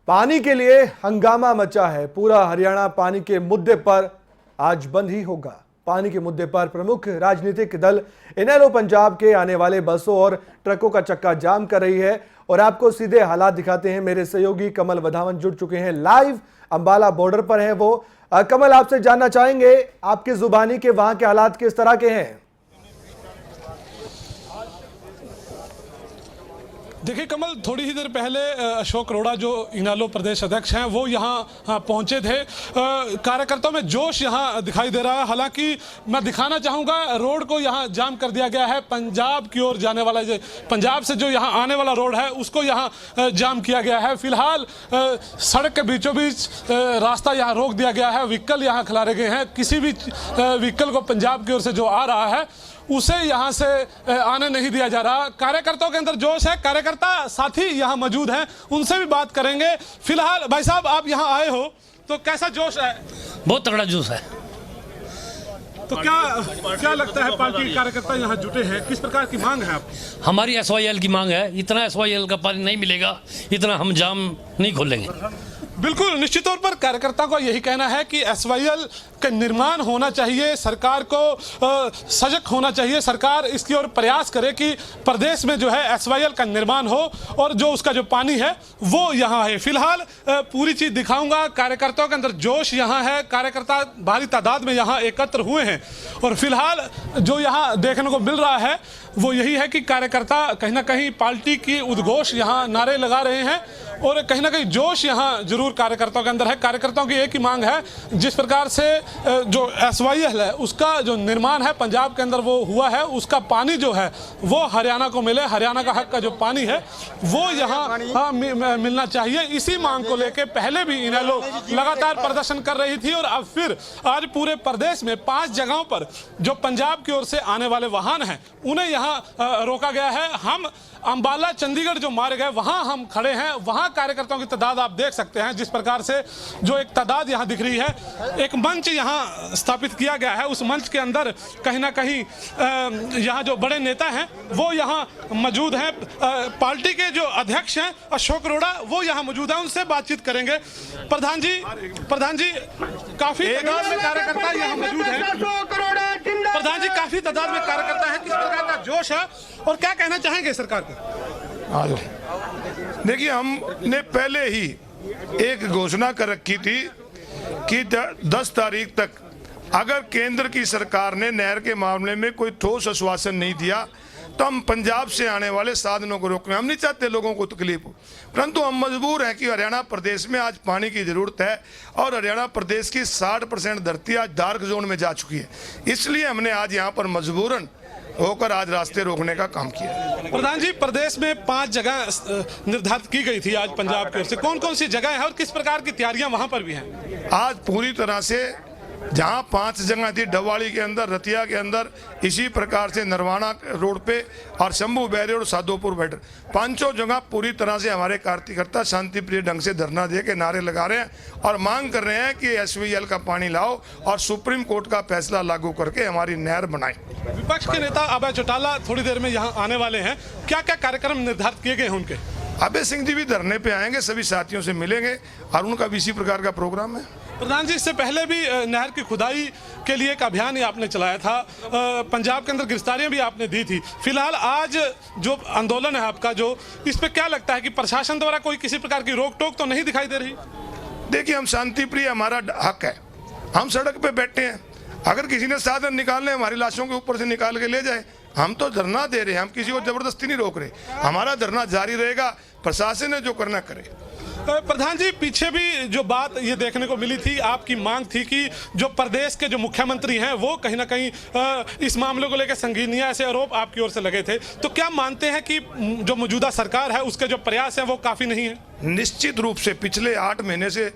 पानी के लिए हंगामा मचा है। पूरा हरियाणा पानी के मुद्दे पर आज बंद ही होगा। पानी के मुद्दे पर प्रमुख राजनीतिक दल इनेलो पंजाब के आने वाले बसों और ट्रकों का चक्का जाम कर रही है। और आपको सीधे हालात दिखाते हैं। मेरे सहयोगी कमल वधावन जुड़ चुके हैं, लाइव अंबाला बॉर्डर पर है वो। कमल, आपसे जानना चाहेंगे आपकी जुबानी के वहां के हालात किस तरह के हैं? देखिए कमल, थोड़ी ही देर पहले अशोक अरोड़ा जो इनेलो प्रदेश अध्यक्ष हैं वो यहाँ पहुंचे थे। कार्यकर्ताओं में जोश यहाँ दिखाई दे रहा है। हालांकि मैं दिखाना चाहूँगा, रोड को यहाँ जाम कर दिया गया है। पंजाब की ओर जाने वाला, जो पंजाब से जो यहाँ आने वाला रोड है उसको यहाँ जाम किया गया है। फिलहाल सड़क के बीचों बीच रास्ता यहाँ रोक दिया गया है। व्हीकल यहाँ खिलारे गए हैं। किसी भी व्हीकल को पंजाब की ओर से जो आ रहा है उसे यहाँ से आने नहीं दिया जा रहा। कार्यकर्ताओं के अंदर जोश है। कार्यकर्ता साथी यहाँ मौजूद हैं, उनसे भी बात करेंगे। फिलहाल भाई साहब, आप यहाँ आए हो तो कैसा जोश है? बहुत तगड़ा जोश है। तो क्या लगता है, पार्टी के कार्यकर्ता यहाँ जुटे हैं, किस प्रकार की मांग है आप? हमारी SYL की मांग है। इतना SYL का पानी नहीं मिलेगा, इतना हम जाम नहीं खोलेंगे। बिल्कुल, निश्चित तौर पर कार्यकर्ता को यही कहना है कि SYL का निर्माण होना चाहिए। सरकार को सजग होना चाहिए। सरकार इसकी ओर प्रयास करे कि प्रदेश में जो है SYL का निर्माण हो और जो उसका जो पानी है वो यहाँ है। फिलहाल पूरी चीज़ दिखाऊंगा। कार्यकर्ताओं के अंदर जोश यहाँ है। कार्यकर्ता भारी तादाद में यहाँ एकत्र हुए हैं और फिलहाल जो यहाँ देखने को मिल रहा है वो यही है कि कार्यकर्ता कहीं ना कहीं पार्टी की उद्घोष यहाँ नारे लगा रहे हैं और कहीं ना कहीं जोश यहाँ जरूर कार्यकर्ताओं के अंदर है। कार्यकर्ताओं की एक ही मांग है, जिस प्रकार से जो SYL है उसका जो निर्माण है पंजाब के अंदर वो हुआ है, उसका पानी जो है वो हरियाणा को मिले। हरियाणा का हक का जो पानी है वो यहाँ मिलना चाहिए। इसी मांग को लेकर पहले भी इनेलो लगातार प्रदर्शन कर रही थी और अब फिर आज पूरे प्रदेश में 5 जगहों पर जो पंजाब की ओर से आने वाले वाहन हैं उन्हें यहाँ रोका गया है। हम अंबाला चंडीगढ़ जो मार्ग है वहां हम खड़े हैं। वहां कार्यकर्ताओं की तादाद आप देख सकते हैं, जिस प्रकार से जो एक तादाद यहां दिख रही है। एक मंच यहां स्थापित किया गया है। उस मंच के अंदर कहीं ना कहीं यहां जो बड़े नेता हैं वो यहां मौजूद हैं। पार्टी के जो अध्यक्ष हैं अशोक अरोड़ा वो यहां मौजूद हैं, उनसे बातचीत करेंगे। प्रधान जी काफी तादाद में कार्यकर्ता यहां मौजूद हैं। प्रधान जी, काफी तादाद में कार्यकर्ता है, किस प्रकार का जोश है और क्या कहना चाहेंगे सरकार को? देखिए, हमने पहले ही एक घोषणा कर रखी थी कि 10 तारीख तक अगर केंद्र की सरकार ने नहर के मामले में कोई ठोस आश्वासन नहीं दिया तो हम पंजाब से आने वाले साधनों को रोकने। हम नहीं चाहते लोगों को तकलीफ हो, परंतु हम मजबूर हैं कि हरियाणा प्रदेश में आज पानी की ज़रूरत है और हरियाणा प्रदेश की 60% धरती आज डार्क जोन में जा चुकी है। इसलिए हमने आज यहाँ पर मजबूरन होकर आज रास्ते रोकने का काम किया। प्रधान जी, प्रदेश में 5 जगह निर्धारित की गई थी आज पंजाब की ओर से। कौन कौन सी जगह है और किस प्रकार की तैयारियां वहां पर भी हैं? आज पूरी तरह से जहां 5 जगह थी, डवाड़ी के अंदर, रतिया के अंदर, इसी प्रकार से नरवाना रोड पे और शंभू बैरी और साधोपुर बैठर, 5 जगह पूरी तरह से हमारे कार्यकर्ता शांतिप्रिय ढंग से धरना दे के नारे लगा रहे हैं और मांग कर रहे हैं कि SYL का पानी लाओ और सुप्रीम कोर्ट का फैसला लागू करके हमारी नहर बनाएं। विपक्ष के नेता अभय चौटाला थोड़ी देर में यहाँ आने वाले हैं। क्या क्या कार्यक्रम निर्धारित किए गए हैं उनके? अभय सिंह जी भी धरने पे आएंगे, सभी साथियों से मिलेंगे और उनका भी इसी प्रकार का प्रोग्राम है। प्रधान जी, इससे पहले भी नहर की खुदाई के लिए एक अभियान ही आपने चलाया था। पंजाब के अंदर गिरफ्तारियां भी आपने दी थी। फिलहाल आज जो आंदोलन है आपका, जो इस पे क्या लगता है कि प्रशासन द्वारा कोई किसी प्रकार की रोक टोक तो नहीं दिखाई दे रही? देखिए, हम शांति प्रिय, हमारा हक है, हम सड़क पे बैठे हैं। अगर किसी ने साधन निकालने हमारी लाशों के ऊपर से निकाल के ले जाए, हम तो धरना दे रहे हैं, हम किसी को जबरदस्ती नहीं रोक रहे। हमारा धरना जारी रहेगा, प्रशासन ने जो करना करे। प्रधान जी, पीछे भी जो बात ये देखने को मिली थी, आपकी मांग थी कि जो प्रदेश के जो मुख्यमंत्री हैं वो कहीं ना कहीं इस मामले को लेकर संगीन, ऐसे आरोप आपकी ओर से लगे थे। तो क्या मानते हैं कि जो मौजूदा सरकार है उसके जो प्रयास हैं वो काफ़ी नहीं है? निश्चित रूप से पिछले 8 महीने से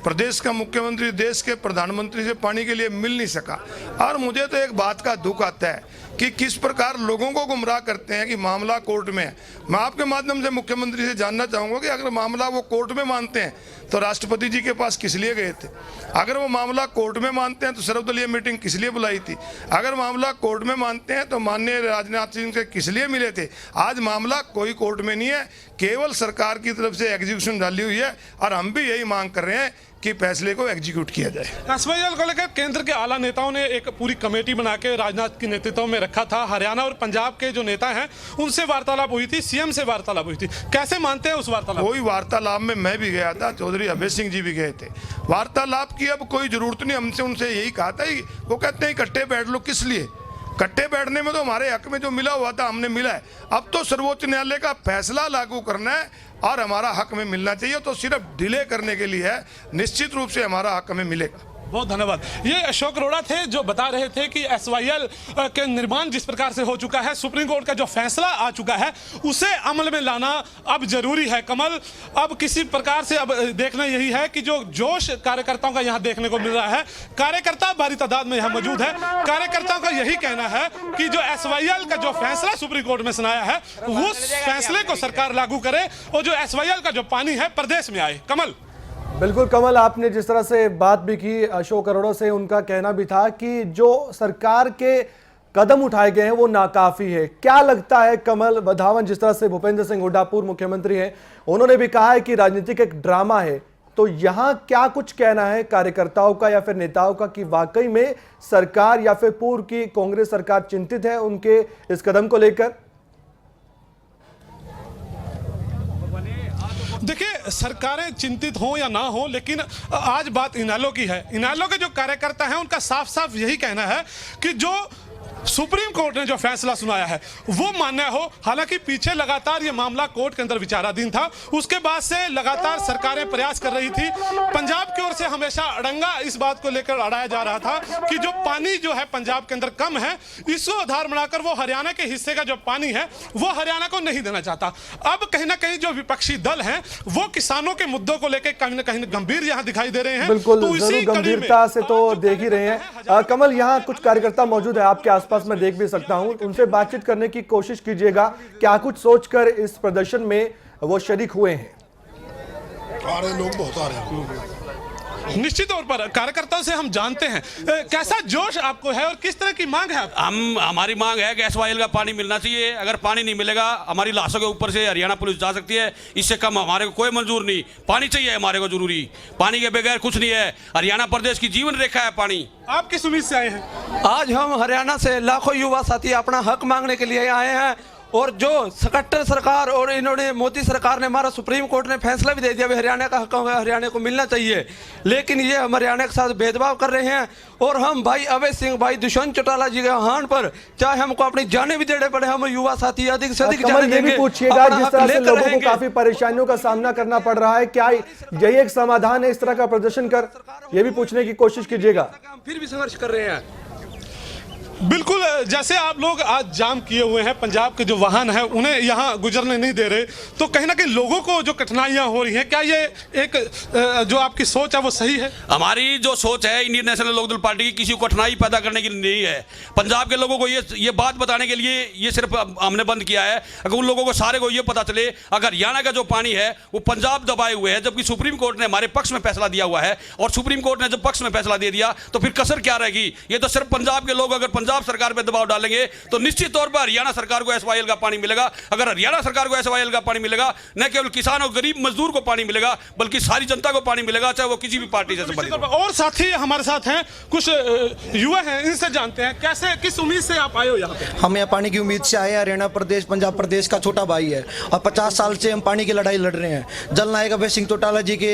प्रदेश का मुख्यमंत्री देश के प्रधानमंत्री से पानी के लिए मिल नहीं सका। और मुझे तो एक बात का दुख आता है कि किस प्रकार लोगों को गुमराह करते हैं कि मामला कोर्ट में है। मैं आपके माध्यम से मुख्यमंत्री से जानना चाहूँगा कि अगर मामला वो कोर्ट में मानते हैं तो राष्ट्रपति जी के पास किस लिए गए थे? अगर वो मामला कोर्ट में मानते हैं तो सर्वदलीय मीटिंग किस लिए बुलाई थी? अगर मामला कोर्ट में मानते हैं तो माननीय राजनाथ सिंह से किस लिए मिले थे? आज मामला कोई कोर्ट में नहीं है, केवल सरकार की तरफ से एग्जीक्यूशन डाली हुई है और हम भी यही मांग कर रहे हैं कि फैसले को एग्जीक्यूट किया जाए। एसवाईएल को लेकर केंद्र के आला नेताओं ने एक पूरी कमेटी बना के राजनाथ के नेतृत्व में रखा था। हरियाणा और पंजाब के जो नेता हैं उनसे वार्तालाप हुई थी, सीएम से वार्तालाप हुई थी। कैसे मानते हैं उस वार्तालाप? कोई वार्तालाप में मैं भी गया था, चौधरी अभय सिंह जी भी गए थे। वार्तालाप की अब कोई जरूरत नहीं, हमसे उनसे यही कहा था। वो कहते हैं इकट्ठे बैठ लो, किस लिए? इकट्ठे बैठने में तो हमारे हक में जो मिला हुआ था हमने मिला है। अब तो सर्वोच्च न्यायालय का फैसला लागू करना है और हमारा हक में मिलना चाहिए, तो सिर्फ डिले करने के लिए है। निश्चित रूप से हमारा हक हमें मिलेगा। बहुत धन्यवाद। ये अशोक अरोड़ा थे जो बता रहे थे कि एसवाईएल के निर्माण जिस प्रकार से हो चुका है, सुप्रीम कोर्ट का जो फैसला आ चुका है उसे अमल में लाना अब जरूरी है। कमल, अब किसी प्रकार से अब देखना यही है कि जो जोश कार्यकर्ताओं का यहाँ देखने को मिल रहा है, कार्यकर्ता भारी तादाद में यहाँ मौजूद है। कार्यकर्ताओं का यही कहना है कि जो एसवाईएल का जो फैसला सुप्रीम कोर्ट में सुनाया है उस फैसले को सरकार लागू करे और जो एसवाईएल का जो पानी है प्रदेश में आए। कमल। बिल्कुल कमल, आपने जिस तरह से बात भी की अशोक अरोड़ा से, उनका कहना भी था कि जो सरकार के कदम उठाए गए हैं वो नाकाफी है। क्या लगता है कमल वधावन, जिस तरह से भूपेंद्र सिंह हुड्डा पूर्व मुख्यमंत्री हैं, उन्होंने भी कहा है कि राजनीतिक एक ड्रामा है, तो यहाँ क्या कुछ कहना है कार्यकर्ताओं का या फिर नेताओं का कि वाकई में सरकार या फिर पूर्व की कांग्रेस सरकार चिंतित है उनके इस कदम को लेकर? देखिए, सरकारें चिंतित हो या ना हो, लेकिन आज बात इनेलो की है। इनेलो के जो कार्यकर्ता हैं उनका साफ साफ यही कहना है कि जो सुप्रीम कोर्ट ने जो फैसला सुनाया है वो मान्य हो। हालांकि पीछे लगातार ये मामला कोर्ट के अंदर विचाराधीन था, उसके बाद से लगातार सरकारें प्रयास कर रही थी। पंजाब की ओर से हमेशा अड़ंगा इस बात को लेकर अड़ाया जा रहा था कि जो पानी जो है पंजाब के अंदर कम है, इसको आधार बनाकर वो हरियाणा के हिस्से का जो पानी है वो हरियाणा को नहीं देना चाहता। अब कहीं ना कहीं जो विपक्षी दल हैं वो किसानों के मुद्दों को लेकर कहीं ना कहीं गंभीर यहाँ दिखाई दे रहे हैं। बिल्कुल, जरूर गंभीरता से तो देख ही रहे हैं। कमल, यहाँ कुछ कार्यकर्ता मौजूद है आपके आसपास, मैं देख भी सकता हूं, उनसे बातचीत करने की कोशिश कीजिएगा। क्या कुछ सोचकर इस प्रदर्शन में वो शरीक हुए हैं? लोग बहुत आ रहे हैं। निश्चित तौर पर कार्यकर्ताओं से हम जानते हैं कैसा जोश आपको है और किस तरह की मांग है आपकी? हमारी मांग है कि एसवाईएल का पानी मिलना चाहिए। अगर पानी नहीं मिलेगा हमारी लाशों के ऊपर से हरियाणा पुलिस जा सकती है। इससे कम हमारे को कोई मंजूर नहीं। पानी चाहिए हमारे को, जरूरी। पानी के बगैर कुछ नहीं है। हरियाणा प्रदेश की जीवन रेखा है पानी। आप किस उम्मीद से आए हैं? आज हम हरियाणा से लाखों युवा साथी अपना हक मांगने के लिए आए हैं, और जो सकट्टर सरकार और इन्होंने मोदी सरकार ने, हमारा सुप्रीम कोर्ट ने फैसला भी दे दिया हरियाणा का हक हरियाणा को मिलना चाहिए, लेकिन ये हम हरियाणा के साथ भेदभाव कर रहे हैं। और हम भाई अभय सिंह, भाई दुष्यंत चौटाला जी के हान पर चाहे हमको अपनी जाने भी देने पड़े, हम युवा साथी अधिक से अधिक जाने देंगे। पूछिएगा, जिस तरह से लोगों को काफी परेशानियों का सामना करना पड़ रहा है, क्या यही एक समाधान है इस तरह का प्रदर्शन कर? ये भी पूछने की कोशिश कीजिएगा। फिर भी संघर्ष कर रहे हैं। बिल्कुल, जैसे आप लोग आज जाम किए हुए हैं, पंजाब के जो वाहन है उन्हें यहाँ गुजरने नहीं दे रहे, तो कहीं ना कहीं लोगों को जो कठिनाइयाँ हो रही हैं, क्या ये एक जो आपकी सोच है वो सही है? हमारी जो सोच है इंडियन नेशनल लोकदल पार्टी की, किसी को कठिनाई पैदा करने के लिए नहीं है। पंजाब के लोगों को ये बात बताने के लिए ये सिर्फ हमने बंद किया है। अगर उन लोगों को सारे को ये पता चले अगर हरियाणा का जो पानी है वो पंजाब दबाए हुए है, जबकि सुप्रीम कोर्ट ने हमारे पक्ष में फैसला दिया हुआ है, और सुप्रीम कोर्ट ने जब पक्ष में फैसला दे दिया तो फिर कसर क्या रहेगी? ये तो सिर्फ पंजाब के लोग अगर पंजाब सरकार पे दबाव डालेंगे तो निश्चित तौर पर हरियाणा सरकार को एसवाईएल का पानी मिलेगा। अगर हरियाणा सरकार को एसवाईएल का पानी मिलेगा, न केवल किसान और गरीब मजदूर को पानी मिलेगा बल्कि सारी जनता को पानी मिलेगा, चाहे वो किसी भी पार्टी से संबंधित हो। और साथी हमारे साथ हैं, कुछ युवा हैं, इनसे जानते हैं कैसे, किस उम्मीद से आप आए हो यहाँ पे? हम यहाँ पानी की उम्मीद से आए हैं। हरियाणा प्रदेश पंजाब प्रदेश का छोटा भाई है और 50 साल से हम पानी की लड़ाई लड़ रहे हैं। जल नायक अभय सिंह चौटाला जी के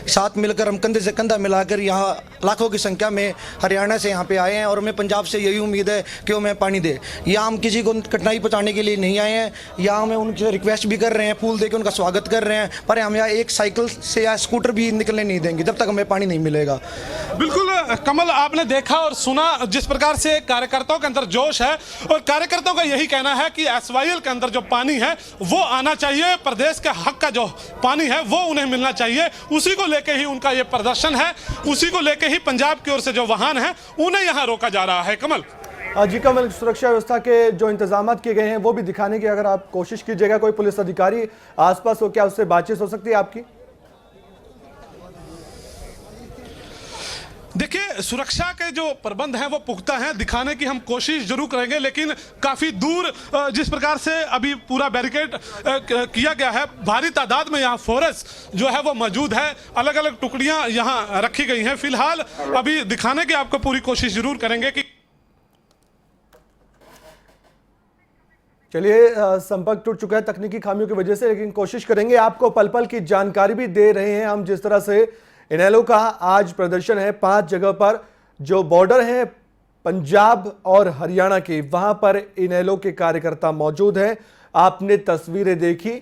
साथ मिलकर हम कंधे से कंधा मिलाकर यहाँ लाखों की संख्या में हरियाणा से यहाँ पे आए हैं, और हमें पंजाब से यही उम्मीद है कि वो हमें पानी दे। यहाँ हम किसी को कठिनाई पहुँचाने के लिए नहीं आए हैं, यहाँ हमें उनसे रिक्वेस्ट भी कर रहे हैं, फूल देकर उनका स्वागत कर रहे हैं, पर हम यहाँ एक साइकिल से या स्कूटर भी निकलने नहीं देंगे जब तक हमें पानी नहीं मिलेगा। बिल्कुल, कमल, आपने देखा और सुना जिस प्रकार से कार्यकर्ताओं के अंदर जोश है, और कार्यकर्ताओं का यही कहना है कि एसवाईएल के अंदर जो पानी है वो आना चाहिए, प्रदेश के हक का जो पानी है वो उन्हें मिलना चाहिए। उसी को लेकर ही उनका ये प्रदर्शन है, उसी को लेकर ही पंजाब की ओर से जो वाहन है उन्हें यहाँ रोका जा रहा है। कमल जी कमल, सुरक्षा व्यवस्था के जो इंतजाम किए गए हैं वो भी दिखाने की अगर आप कोशिश कीजिएगा, कोई पुलिस अधिकारी आसपास हो, क्या उससे बातचीत हो सकती है आपकी? देखिए, सुरक्षा के जो प्रबंध हैं वो पुख्ता हैं, दिखाने की हम कोशिश जरूर करेंगे, लेकिन काफ़ी दूर जिस प्रकार से अभी पूरा बैरिकेड किया गया है, भारी तादाद में यहाँ फोर्स जो है वो मौजूद है, अलग अलग टुकड़ियाँ यहाँ रखी गई हैं। फिलहाल अभी दिखाने की आपको पूरी कोशिश जरूर करेंगे कि चलिए, संपर्क टूट चुका है तकनीकी खामियों की वजह से, लेकिन कोशिश करेंगे आपको पल पल की जानकारी भी दे रहे हैं हम। जिस तरह से इनेलो का आज प्रदर्शन है 5 जगह पर, जो बॉर्डर है पंजाब और हरियाणा की, वहां पर इनेलो के कार्यकर्ता मौजूद हैं। आपने तस्वीरें देखी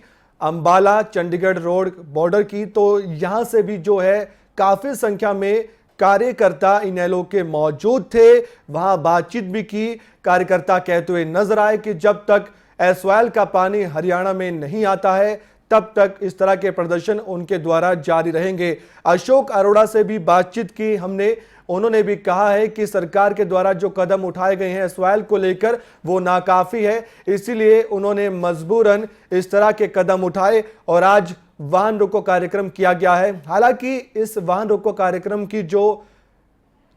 अंबाला चंडीगढ़ रोड बॉर्डर की, तो यहां से भी जो है काफी संख्या में कार्यकर्ता इनेलो के मौजूद थे। वहां बातचीत भी की, कार्यकर्ता कहते हुए नजर आए कि जब तक एसवाईएल का पानी हरियाणा में नहीं आता है तब तक इस तरह के प्रदर्शन उनके द्वारा जारी रहेंगे। अशोक अरोड़ा से भी बातचीत की हमने, उन्होंने भी कहा है कि सरकार के द्वारा जो कदम उठाए गए हैं एसवाईएल को लेकर वो नाकाफी है, इसीलिए उन्होंने मजबूरन इस तरह के कदम उठाए और आज वाहन रोको कार्यक्रम किया गया है। हालांकि इस वाहन रोको कार्यक्रम की जो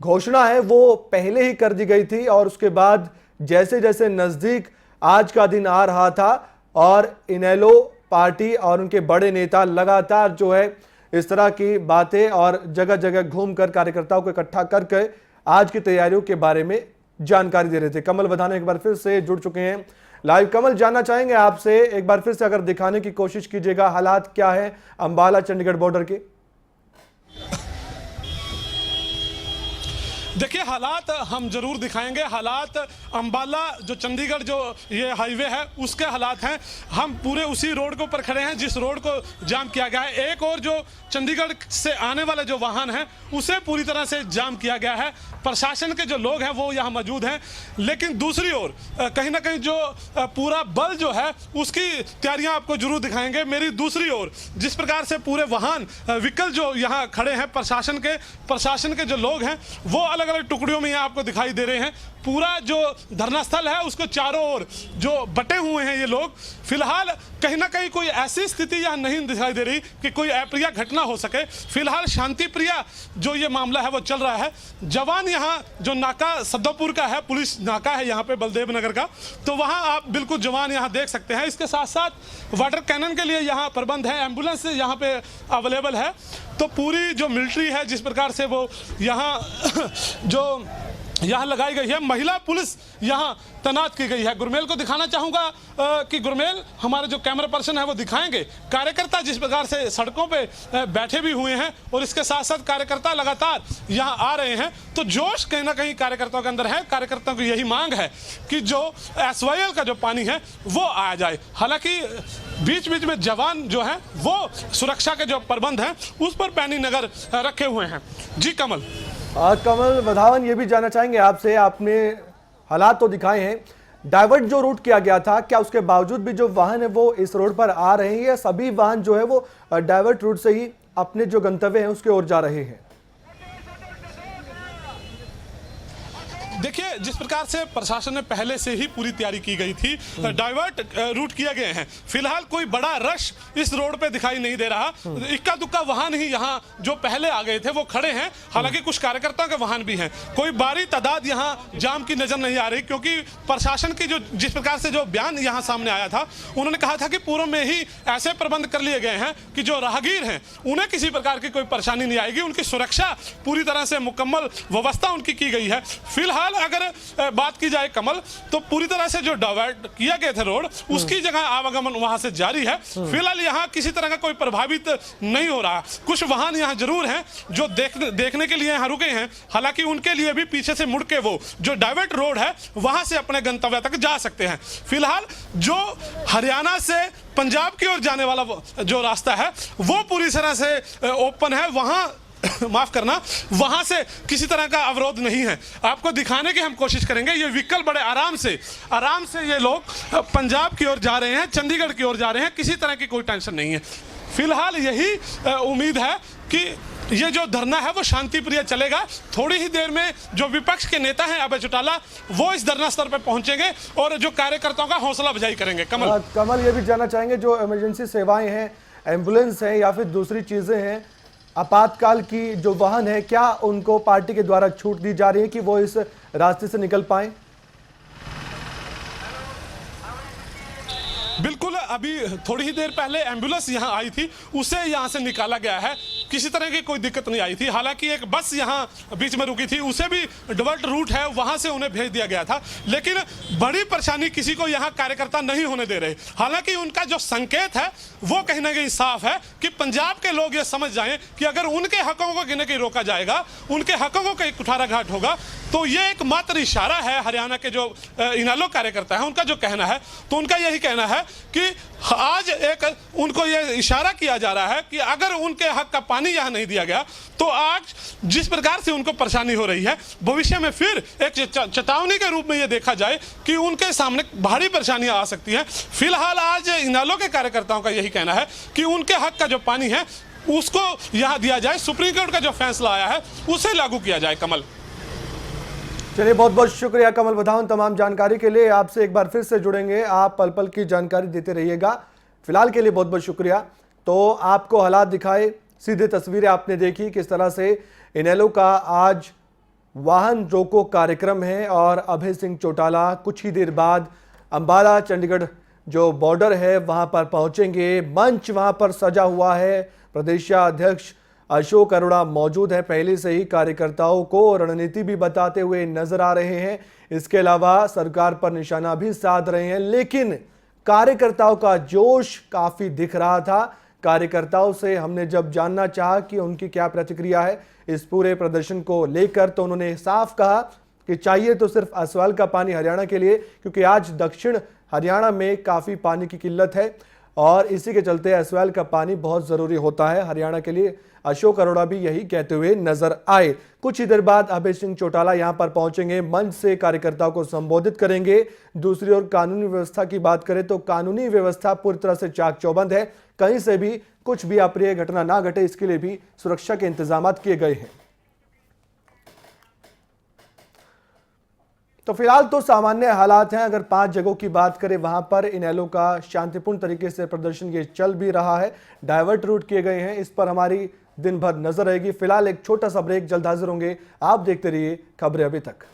घोषणा है वो पहले ही कर दी गई थी, और उसके बाद जैसे जैसे नजदीक आज का दिन आ रहा था और इनेलो पार्टी और उनके बड़े नेता लगातार जो है इस तरह की बातें और जगह जगह घूमकर कार्यकर्ताओं को इकट्ठा करके आज की तैयारियों के बारे में जानकारी दे रहे थे। कमल बधाने एक बार फिर से जुड़ चुके हैं लाइव। कमल, जानना चाहेंगे आपसे एक बार फिर से अगर दिखाने की कोशिश कीजिएगा, हालात क्या है अंबाला चंडीगढ़ बॉर्डर के? देखिए, हालात हम जरूर दिखाएंगे। हालात अंबाला जो चंडीगढ़ जो ये हाईवे है उसके हालात हैं। हम पूरे उसी रोड के ऊपर खड़े हैं जिस रोड को जाम किया गया है। एक और जो चंडीगढ़ से आने वाले जो वाहन हैं उसे पूरी तरह से जाम किया गया है। प्रशासन के जो लोग हैं वो यहाँ मौजूद हैं, लेकिन दूसरी ओर कहीं ना कहीं जो पूरा बल जो है उसकी तैयारियां आपको जरूर दिखाएंगे। मेरी दूसरी ओर जिस प्रकार से पूरे वाहन व्हीकल जो यहाँ खड़े हैं प्रशासन के जो लोग हैं वो अलग अलग टुकड़ियों में यहाँ आपको दिखाई दे रहे हैं। पूरा जो धरना स्थल है उसको चारों ओर जो बटे हुए हैं ये लोग। फिलहाल कहीं ना कहीं कोई ऐसी स्थिति यहाँ नहीं दिखाई दे रही कि कोई अप्रिय घटना हो सके। फिलहाल शांति प्रिय जो ये मामला है वो चल रहा है। जवान यहाँ जो नाका सद्दोपुर का है, पुलिस नाका है यहाँ पे बलदेव नगर का, तो वहाँ आप बिल्कुल जवान यहाँ देख सकते हैं। इसके साथ साथ वाटर कैनन के लिए यहाँ प्रबंध है, एम्बुलेंस यहाँ पे अवेलेबल है। तो पूरी जो मिलिट्री है जिस प्रकार से वो यहाँ जो यहाँ लगाई गई है, महिला पुलिस यहाँ तैनात की गई है। गुरमेल को दिखाना चाहूँगा कि गुरमेल हमारे जो कैमरा पर्सन है वो दिखाएंगे कार्यकर्ता जिस प्रकार से सड़कों पे बैठे भी हुए हैं, और इसके साथ साथ कार्यकर्ता लगातार यहाँ आ रहे हैं। तो जोश कहीं ना कहीं कार्यकर्ताओं के अंदर है। कार्यकर्ताओं की यही मांग है कि जो एसवाईएल का जो पानी है वो आ जाए। हालांकि बीच बीच में जवान जो है वो सुरक्षा के जो प्रबंध हैं उस पर पैनी नजर रखे हुए हैं। जी कमल। कमल बधावन, ये भी जानना चाहेंगे आपसे, आपने हालात तो दिखाए हैं, डाइवर्ट जो रूट किया गया था क्या उसके बावजूद भी जो वाहन है वो इस रोड पर आ रहे हैं, या सभी वाहन जो है वो डाइवर्ट रूट से ही अपने जो गंतव्य हैं उसके ओर जा रहे हैं? देखिए, जिस प्रकार से प्रशासन ने पहले से ही पूरी तैयारी की गई थी, डाइवर्ट रूट किए गए हैं। फिलहाल कोई बड़ा रश इस रोड पे दिखाई नहीं दे रहा। इक्का दुक्का वाहन ही यहाँ जो पहले आ गए थे वो खड़े हैं। हालांकि कुछ कार्यकर्ताओं के वाहन भी हैं। कोई भारी तादाद यहाँ जाम की नजर नहीं आ रही, क्योंकि प्रशासन की जो जिस प्रकार से जो बयान यहाँ सामने आया था, उन्होंने कहा था कि पूर्व में ही ऐसे प्रबंध कर लिए गए हैं कि जो राहगीर हैं उन्हें किसी प्रकार की कोई परेशानी नहीं आएगी। उनकी सुरक्षा पूरी तरह से मुकम्मल व्यवस्था उनकी की गई है। फिलहाल अगर बात की जाए कमल, तो पूरी तरह से जो डाइवर्ट किया गया था रोड उसकी जगह आवागमन वहां से जारी है। फिलहाल यहाँ किसी तरह का कोई प्रभावित नहीं हो रहा। कुछ वाहन यहाँ जरूर हैं जो देखने के लिए यहाँ रुके हैं। हालांकि उनके लिए भी पीछे से मुड़ के वो जो डाइवर्ट रोड है वहां से अपने गंतव्य तक जा सकते हैं। फिलहाल जो हरियाणा से पंजाब की ओर जाने वाला जो रास्ता है वो पूरी तरह से ओपन है। वहां माफ करना, वहां से किसी तरह का अवरोध नहीं है। आपको दिखाने की हम कोशिश करेंगे। ये व्हीकल बड़े आराम से ये लोग पंजाब की ओर जा रहे हैं, चंडीगढ़ की ओर जा रहे हैं, किसी तरह की कोई टेंशन नहीं है। फिलहाल यही उम्मीद है कि ये जो धरना है वो शांतिप्रिय चलेगा। थोड़ी ही देर में जो विपक्ष के नेता हैं अभय चौटाला, वो इस धरना स्थल पर पहुंचेंगे और जो कार्यकर्ताओं का हौसला अफजाई करेंगे। कमल, ये भी जानना चाहेंगे, जो इमरजेंसी सेवाएं हैं, एम्बुलेंस है या फिर दूसरी चीजें हैं, आपातकाल की जो वाहन है, क्या उनको पार्टी के द्वारा छूट दी जा रही है कि वो इस रास्ते से निकल पाए? बिल्कुल, अभी थोड़ी ही देर पहले एम्बुलेंस यहां आई थी, उसे यहां से निकाला गया है। किसी तरह की कोई दिक्कत नहीं आई थी। हालांकि एक बस यहां बीच में रुकी थी, उसे भी डिवर्ट रूट है, वहां से उन्हें भेज दिया गया था। लेकिन बड़ी परेशानी किसी को यहां कार्यकर्ता नहीं होने दे रहे। हालांकि उनका जो संकेत है वो कहीं ना कहीं साफ है कि पंजाब के लोग ये समझ जाएं कि अगर उनके हकों को कहीं ना कहीं रोका जाएगा, उनके हकों को कहीं कुठाराघात होगा, तो ये एक मात्र इशारा है। हरियाणा के जो इनेलो कार्यकर्ता है उनका जो कहना है, तो उनका यही कहना है कि आज एक उनको ये इशारा किया जा रहा है कि अगर उनके हक का पानी यहां नहीं दिया गया तो आज जिस प्रकार से उनको परेशानी हो रही है, भविष्य में फिर एक चेतावनी के रूप में ये देखा जाए कि उनके सामने भारी परेशानियां आ सकती हैं। फिलहाल आज इनेलो के कार्यकर्ताओं का यही कहना है कि उनके हक का जो पानी है उसको यहां दिया जाए, सुप्रीम कोर्ट का जो फैसला आया है उसे लागू किया जाए। कमल, चलिए, बहुत बहुत शुक्रिया कमल बधावन तमाम जानकारी के लिए। आपसे एक बार फिर से जुड़ेंगे, आप पल पल की जानकारी देते रहिएगा। फिलहाल के लिए बहुत बहुत शुक्रिया। तो आपको हालात दिखाए, सीधे तस्वीरें आपने देखी किस तरह से इनेलो का आज वाहन रोको कार्यक्रम है और अभय सिंह चौटाला कुछ ही देर बाद अंबाला चंडीगढ़ जो बॉर्डर है वहां पर पहुंचेंगे। मंच वहां पर सजा हुआ है, प्रदेशाध्यक्ष अशोक अरोड़ा मौजूद है, पहले से ही कार्यकर्ताओं को रणनीति भी बताते हुए नजर आ रहे हैं। इसके अलावा सरकार पर निशाना भी साध रहे हैं, लेकिन कार्यकर्ताओं का जोश काफी दिख रहा था। कार्यकर्ताओं से हमने जब जानना चाहा कि उनकी क्या प्रतिक्रिया है इस पूरे प्रदर्शन को लेकर, तो उन्होंने साफ कहा कि चाहिए तो सिर्फ असवाल का पानी हरियाणा के लिए, क्योंकि आज दक्षिण हरियाणा में काफी पानी की किल्लत है और इसी के चलते असवाल का पानी बहुत जरूरी होता है हरियाणा के लिए। अशोक अरोड़ा भी यही कहते हुए नजर आए। कुछ ही देर बाद अभय सिंह चौटाला यहां पर पहुंचेंगे, मंच से कार्यकर्ताओं को संबोधित करेंगे। दूसरी ओर कानूनी व्यवस्था की बात करें तो कानूनी व्यवस्था पूरी तरह से चाक चौबंद है, कहीं से भी कुछ भी अप्रिय घटना ना घटे इसके लिए भी सुरक्षा के इंतजाम किए गए हैं। तो फिलहाल तो सामान्य हालात हैं। अगर 5 जगहों की बात करें वहां पर इनेलो का शांतिपूर्ण तरीके से प्रदर्शन ये चल भी रहा है, डाइवर्ट रूट किए गए हैं, इस पर हमारी दिन भर नजर रहेगी। फिलहाल एक छोटा सा ब्रेक, जल्द हाजिर होंगे। आप देखते रहिए खबरें अभी तक।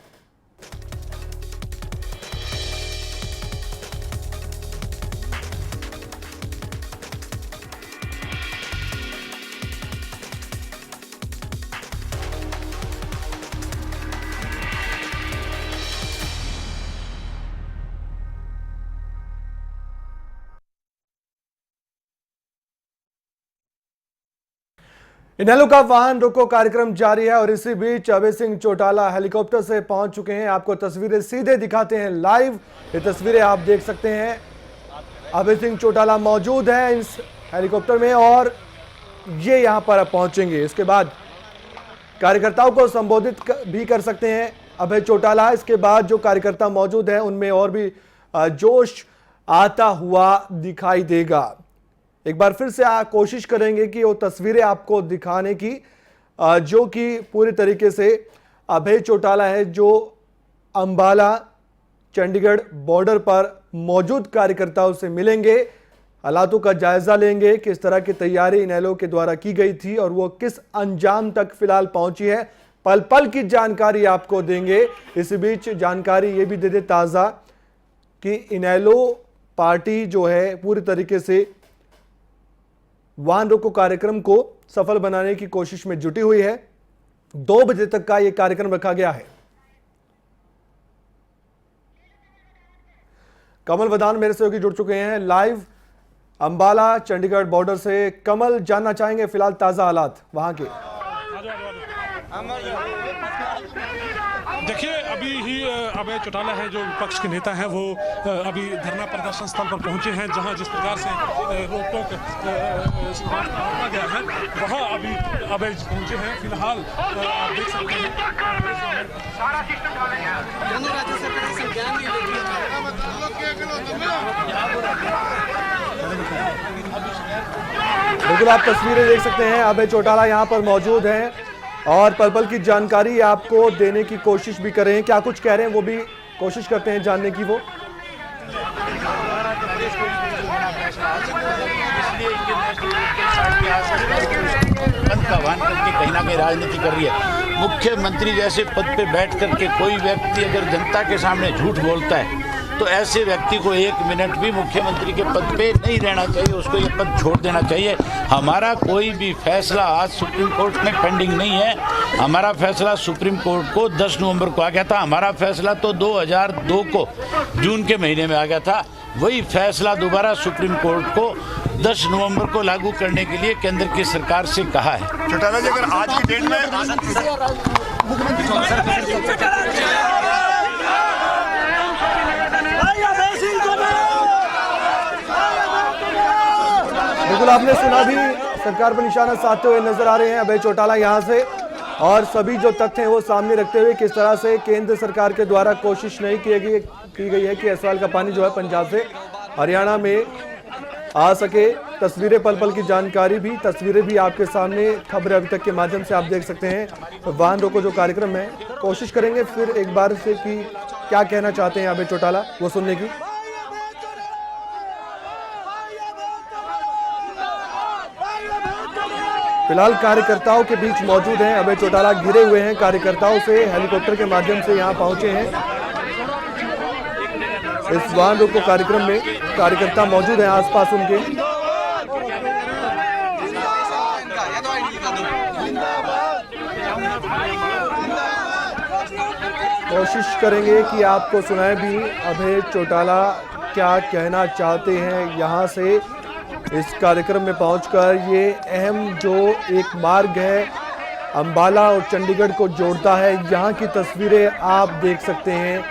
इनेलो का वाहन रोको कार्यक्रम जारी है और इसी बीच अभय सिंह चौटाला हेलीकॉप्टर से पहुंच चुके हैं। आपको तस्वीरें सीधे दिखाते हैं लाइव, ये तस्वीरें आप देख सकते हैं। अभय सिंह चौटाला मौजूद हैं इस हेलीकॉप्टर में और ये यहां पर पहुंचेंगे। इसके बाद कार्यकर्ताओं को संबोधित भी कर सकते हैं अभय चौटाला। इसके बाद जो कार्यकर्ता मौजूद हैं उनमें और भी जोश आता हुआ दिखाई देगा। एक बार फिर से कोशिश करेंगे कि वो तस्वीरें आपको दिखाने की जो कि पूरी तरीके से अभय चौटाला है जो अंबाला चंडीगढ़ बॉर्डर पर मौजूद कार्यकर्ताओं से मिलेंगे, हालातों का जायजा लेंगे, किस तरह की तैयारी इनेलो के द्वारा की गई थी और वो किस अंजाम तक फिलहाल पहुंची है, पल पल की जानकारी आपको देंगे। इसी बीच जानकारी ये भी दे दे ताज़ा कि इनेलो पार्टी जो है पूरी तरीके से वाहन रोको कार्यक्रम को सफल बनाने की कोशिश में जुटी हुई है। 2 बजे तक का यह कार्यक्रम रखा गया है। कमल बधावन मेरे सहयोगी जुड़ चुके हैं लाइव अंबाला चंडीगढ़ बॉर्डर से। कमल, जानना चाहेंगे फिलहाल ताजा हालात वहां के। देखिए, अभी ही अभय चौटाला है जो विपक्ष के नेता हैं, वो अभी धरना प्रदर्शन स्थल पर पहुंचे हैं, जहां जिस प्रकार से रोक टोक रोका गया है वहां अभी अभय पहुंचे हैं। फिलहाल आप देख सकते हैं बिल्कुल आप तस्वीरें देख सकते हैं, अभय चौटाला यहाँ पर मौजूद हैं और पल पल की जानकारी आपको देने की कोशिश भी कर रहे हैं। क्या कुछ कह रहे हैं वो भी कोशिश करते हैं जानने की। वो बंद का आह्वान करके कहीं ना कहीं राजनीति कर रही है। मुख्यमंत्री जैसे पद पे बैठ करके कोई व्यक्ति अगर जनता के सामने झूठ बोलता है तो ऐसे व्यक्ति को 1 मिनट भी मुख्यमंत्री के पद पे नहीं रहना चाहिए, उसको ये पद छोड़ देना चाहिए। हमारा कोई भी फैसला आज सुप्रीम कोर्ट में पेंडिंग नहीं है। हमारा फैसला सुप्रीम कोर्ट को 10 नवंबर को आ गया था। हमारा फैसला तो 2002 को जून के महीने में आ गया था। वही फैसला दोबारा सुप्रीम कोर्ट को 10 नवंबर को लागू करने के लिए केंद्र की सरकार से कहा है। चौटाला जी, अगर आज की डेट में बिल्कुल आपने सुना भी, सरकार पर निशाना साधते हुए नजर आ रहे हैं अभय चौटाला यहाँ से, और सभी जो तथ्य हैं वो सामने रखते हुए किस तरह से केंद्र सरकार के द्वारा कोशिश नहीं की गई है कि एसवाल का पानी जो है पंजाब से हरियाणा में आ सके। तस्वीरें पल पल की जानकारी भी, तस्वीरें भी आपके सामने खबर अभी तक के माध्यम से आप देख सकते हैं। वाहन रोको जो कार्यक्रम है, कोशिश करेंगे फिर एक बार से कि क्या कहना चाहते हैं अभय चौटाला वो सुनने की। फिलहाल कार्यकर्ताओं के बीच मौजूद हैं अभय चौटाला, घिरे हुए हैं कार्यकर्ताओं से, हेलीकॉप्टर के माध्यम से यहां पहुंचे हैं। इस वाहन रोको कार्यक्रम में कार्यकर्ता मौजूद हैं आसपास उनके। कोशिश करेंगे कि आपको सुनाए भी अभय चौटाला क्या कहना चाहते हैं यहां से इस कार्यक्रम में पहुंचकर। ये अहम जो एक मार्ग है अंबाला और चंडीगढ़ को जोड़ता है, यहाँ की तस्वीरें आप देख सकते हैं,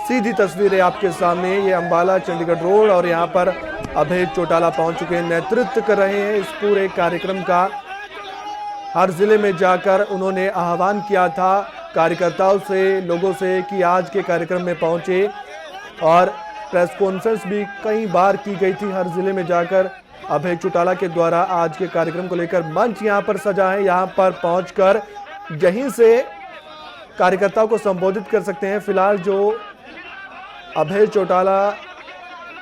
सीधी तस्वीरें आपके सामने। ये अंबाला चंडीगढ़ रोड और यहाँ पर अभय चौटाला पहुंच चुके हैं, नेतृत्व कर रहे हैं इस पूरे कार्यक्रम का। हर जिले में जाकर उन्होंने आह्वान किया था कार्यकर्ताओं से, लोगों से कि आज के कार्यक्रम में पहुंचे, और प्रेस कॉन्फ्रेंस भी कई बार की गई थी हर जिले में जाकर। अभय चौटाला के द्वारा आज के कार्यक्रम को लेकर मंच यहां पर सजा है, यहां पर पहुंचकर यहीं से कार्यकर्ताओं को संबोधित कर सकते हैं। फिलहाल जो अभय चौटाला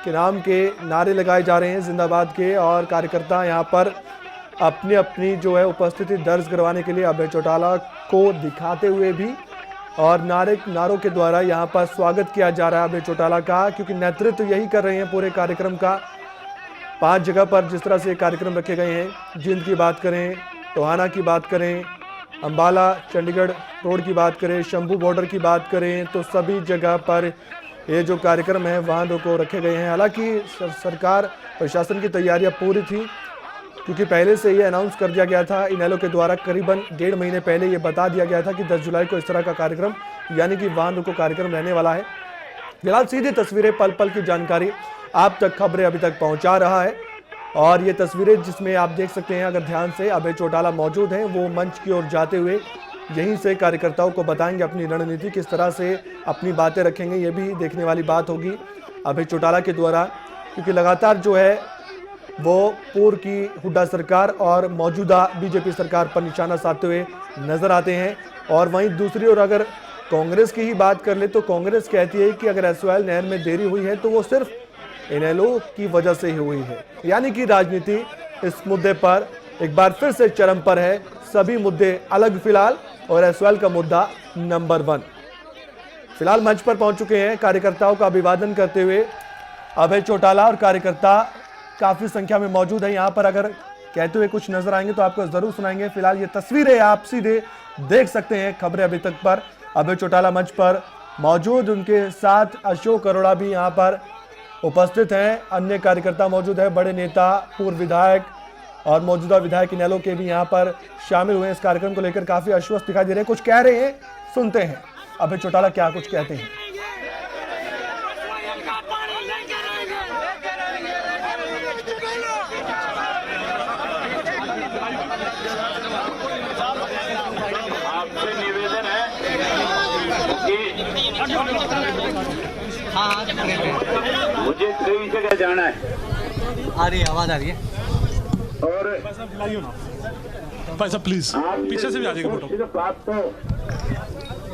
के नाम के नारे लगाए जा रहे हैं जिंदाबाद के, और कार्यकर्ता यहां पर अपनी अपनी जो है उपस्थिति दर्ज करवाने के लिए अभय चौटाला को दिखाते हुए भी, और नारों के द्वारा यहां पर स्वागत किया जा रहा है अभय चौटाला का, क्योंकि नेतृत्व यही कर रहे हैं पूरे कार्यक्रम का। 5 जगह पर जिस तरह से कार्यक्रम रखे गए हैं, जिंद की बात करें, टोहाना की बात करें, अंबाला चंडीगढ़ रोड की बात करें, शंभू बॉर्डर की बात करें, तो सभी जगह पर ये जो कार्यक्रम है वाहन रोको रखे गए हैं। हालांकि सरकार प्रशासन की तैयारियां पूरी थी, क्योंकि पहले से ये अनाउंस कर दिया गया था इनेलो के द्वारा, करीबन 1.5 महीने पहले ये बता दिया गया था कि 10 जुलाई को इस तरह का कार्यक्रम यानी कि वाहन रोको कार्यक्रम रहने वाला है। फिलहाल सीधी तस्वीरें, पल पल की जानकारी आप तक खबरें अभी तक पहुंचा रहा है, और ये तस्वीरें जिसमें आप देख सकते हैं अगर ध्यान से, अभय चौटाला मौजूद हैं, वो मंच की ओर जाते हुए यहीं से कार्यकर्ताओं को बताएंगे अपनी रणनीति, किस तरह से अपनी बातें रखेंगे, ये भी देखने वाली बात होगी अभय चौटाला के द्वारा, क्योंकि लगातार जो है वो पूर्व की हुड्डा सरकार और मौजूदा बीजेपी सरकार पर निशाना साधते हुए नजर आते हैं। और वहीं दूसरी ओर अगर कांग्रेस की ही बात कर ले तो कांग्रेस कहती है कि अगर एसवाल नहर में देरी हुई है तो वो सिर्फ इनेलो की वजह से ही हुई है, यानी कि राजनीति इस मुद्दे पर एक बार फिर से चरम पर है। सभी मुद्दे अलग फिलहाल, और एसवाल का मुद्दा नंबर 1। फिलहाल मंच पर पहुंच चुके हैं कार्यकर्ताओं का अभिवादन करते हुए अभय चौटाला, और कार्यकर्ता काफी संख्या में मौजूद है यहाँ पर। अगर कहते हुए कुछ नजर आएंगे तो आपको जरूर सुनाएंगे। फिलहाल ये तस्वीरें आप सीधे देख सकते हैं खबरें अभी तक पर। अभय चौटाला मंच पर मौजूद, उनके साथ अशोक अरोड़ा भी यहाँ पर उपस्थित हैं, अन्य कार्यकर्ता मौजूद है, बड़े नेता, पूर्व विधायक और मौजूदा विधायक इनेलो के भी यहाँ पर शामिल हुए। इस कार्यक्रम को लेकर काफी आश्वस्त दिखाई दे रहे हैं, कुछ कह रहे हैं, सुनते हैं। अभय चौटाला क्या कुछ कहते हैं। आपसे निवेदन है कि मुझे कई जगह जाना है। आ रही है, आवाज आ रही है। और भाई साहब प्लीज पीछे से भी आ जाएगी फोटो। सिर्फ आपको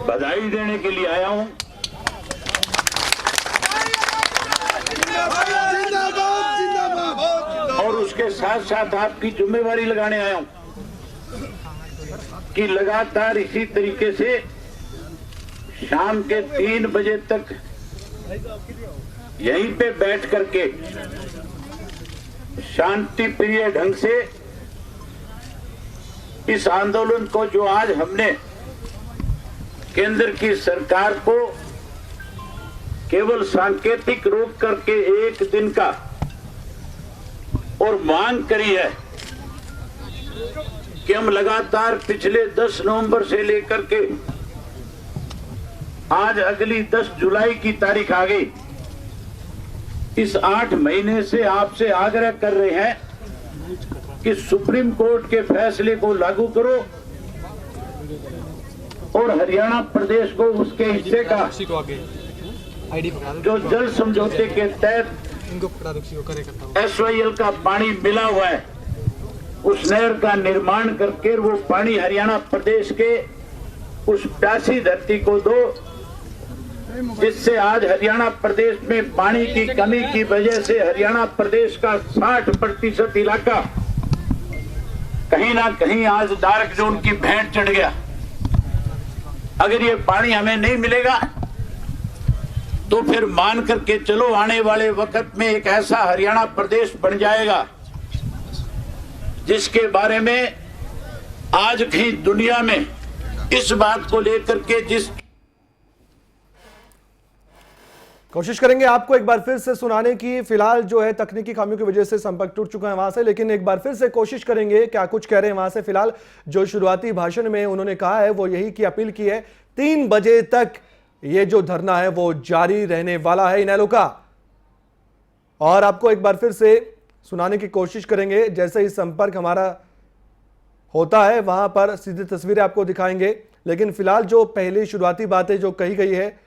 बधाई देने के लिए आया हूँ। और उसके साथ साथ आपकी जिम्मेवारी लगाने आया हूँ कि लगातार इसी तरीके से शाम के 3 बजे तक यहीं पे बैठ करके शांति प्रिय ढंग से इस आंदोलन को, जो आज हमने केंद्र की सरकार को केवल सांकेतिक रोक करके 1 दिन का और मांग करी है कि हम लगातार पिछले 10 नवंबर से लेकर के आज अगली 10 जुलाई की तारीख आ गई, इस 8 महीने से आपसे आग्रह कर रहे हैं कि सुप्रीम कोर्ट के फैसले को लागू करो और हरियाणा प्रदेश को उसके हिस्से का जो जल समझौते के तहत SYL का पानी मिला हुआ है, उस नहर का निर्माण करके वो पानी हरियाणा प्रदेश के उस प्यासी धरती को दो, जिससे आज हरियाणा प्रदेश में पानी की कमी की वजह से हरियाणा प्रदेश का 60% इलाका कहीं ना कहीं आज डार्क जोन की भेंट चढ़ गया। अगर ये पानी हमें नहीं मिलेगा तो फिर मान करके चलो आने वाले वक्त में एक ऐसा हरियाणा प्रदेश बन जाएगा जिसके बारे में आज कहीं दुनिया में इस बात को लेकर के जिस कोशिश करेंगे आपको एक बार फिर से सुनाने की। फिलहाल जो है तकनीकी खामियों की वजह से संपर्क टूट चुका है वहां से, लेकिन एक बार फिर से कोशिश करेंगे क्या कुछ कह रहे हैं वहां से। फिलहाल जो शुरुआती भाषण में उन्होंने कहा है वो यही की अपील की है, 3 बजे तक ये जो धरना है वो जारी रहने वाला है इनेलो का। और आपको एक बार फिर से सुनाने की कोशिश करेंगे, जैसे ही संपर्क हमारा होता है वहां पर सीधी तस्वीरें आपको दिखाएंगे। लेकिन फिलहाल जो पहली शुरुआती बातें जो कही गई है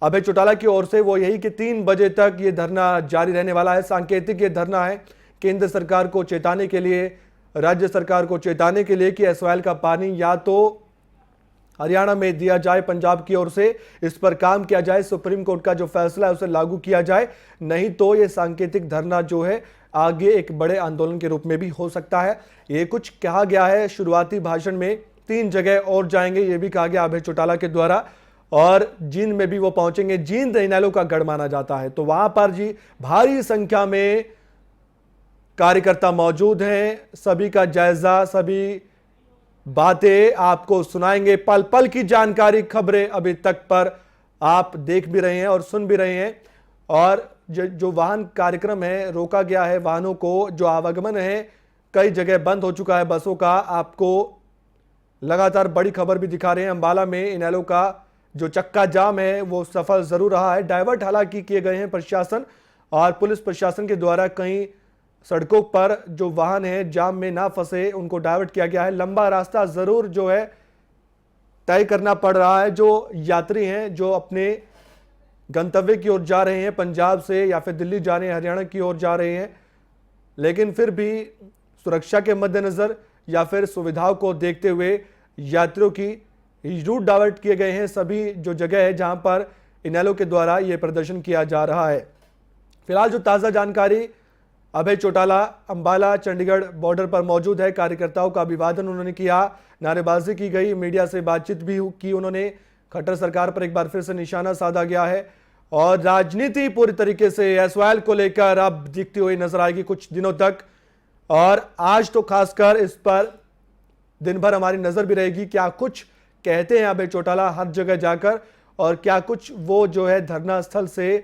अभय चौटाला की ओर से वो यही कि 3 बजे तक ये धरना जारी रहने वाला है। सांकेतिक ये धरना है केंद्र सरकार को चेताने के लिए, राज्य सरकार को चेताने के लिए कि SYL का पानी या तो हरियाणा में दिया जाए पंजाब की ओर से, इस पर काम किया जाए, सुप्रीम कोर्ट का जो फैसला है उसे लागू किया जाए, नहीं तो ये सांकेतिक धरना जो है आगे एक बड़े आंदोलन के रूप में भी हो सकता है। ये कुछ कहा गया है शुरुआती भाषण में। 3 जगह और जाएंगे ये भी कहा गया अभय चौटाला के द्वारा, और जींद में भी वो पहुंचेंगे। जींद इनेलो का गढ़ माना जाता है, तो वहां पर जी भारी संख्या में कार्यकर्ता मौजूद हैं। सभी का जायजा, सभी बातें आपको सुनाएंगे, पल पल की जानकारी, खबरें अभी तक पर आप देख भी रहे हैं और सुन भी रहे हैं। और जो वाहन कार्यक्रम है रोका गया है, वाहनों को जो आवागमन है कई जगह बंद हो चुका है बसों का। आपको लगातार बड़ी खबर भी दिखा रहे हैं, अंबाला में इनेलो का जो चक्का जाम है वो सफल जरूर रहा है। डाइवर्ट हालांकि किए गए हैं प्रशासन और पुलिस प्रशासन के द्वारा, कहीं सड़कों पर जो वाहन है जाम में ना फंसे उनको डाइवर्ट किया गया है। लंबा रास्ता जरूर जो है तय करना पड़ रहा है। जो यात्री हैं जो अपने गंतव्य की ओर जा रहे हैं, पंजाब से या फिर दिल्ली जा रहे हैं, हरियाणा की ओर जा रहे हैं, लेकिन फिर भी सुरक्षा के मद्देनजर या फिर सुविधाओं को देखते हुए यात्रियों की रूट डाइवर्ट किए गए हैं। सभी जो जगह है जहां पर इनेलो के द्वारा ये प्रदर्शन किया जा रहा है। फिलहाल जो ताज़ा जानकारी, अभय चौटाला अंबाला चंडीगढ़ बॉर्डर पर मौजूद है। कार्यकर्ताओं का अभिवादन उन्होंने किया, नारेबाजी की गई, मीडिया से बातचीत भी की उन्होंने। खट्टर सरकार पर एक बार फिर से निशाना साधा गया है और राजनीति पूरी तरीके से SYL को लेकर अब दिखती हुई नजर आएगी कुछ दिनों तक। और आज तो खासकर इस पर दिन भर हमारी नजर भी रहेगी, क्या कुछ कहते हैं अभय चौटाला हर जगह जाकर, और क्या कुछ वो जो है धरना स्थल से,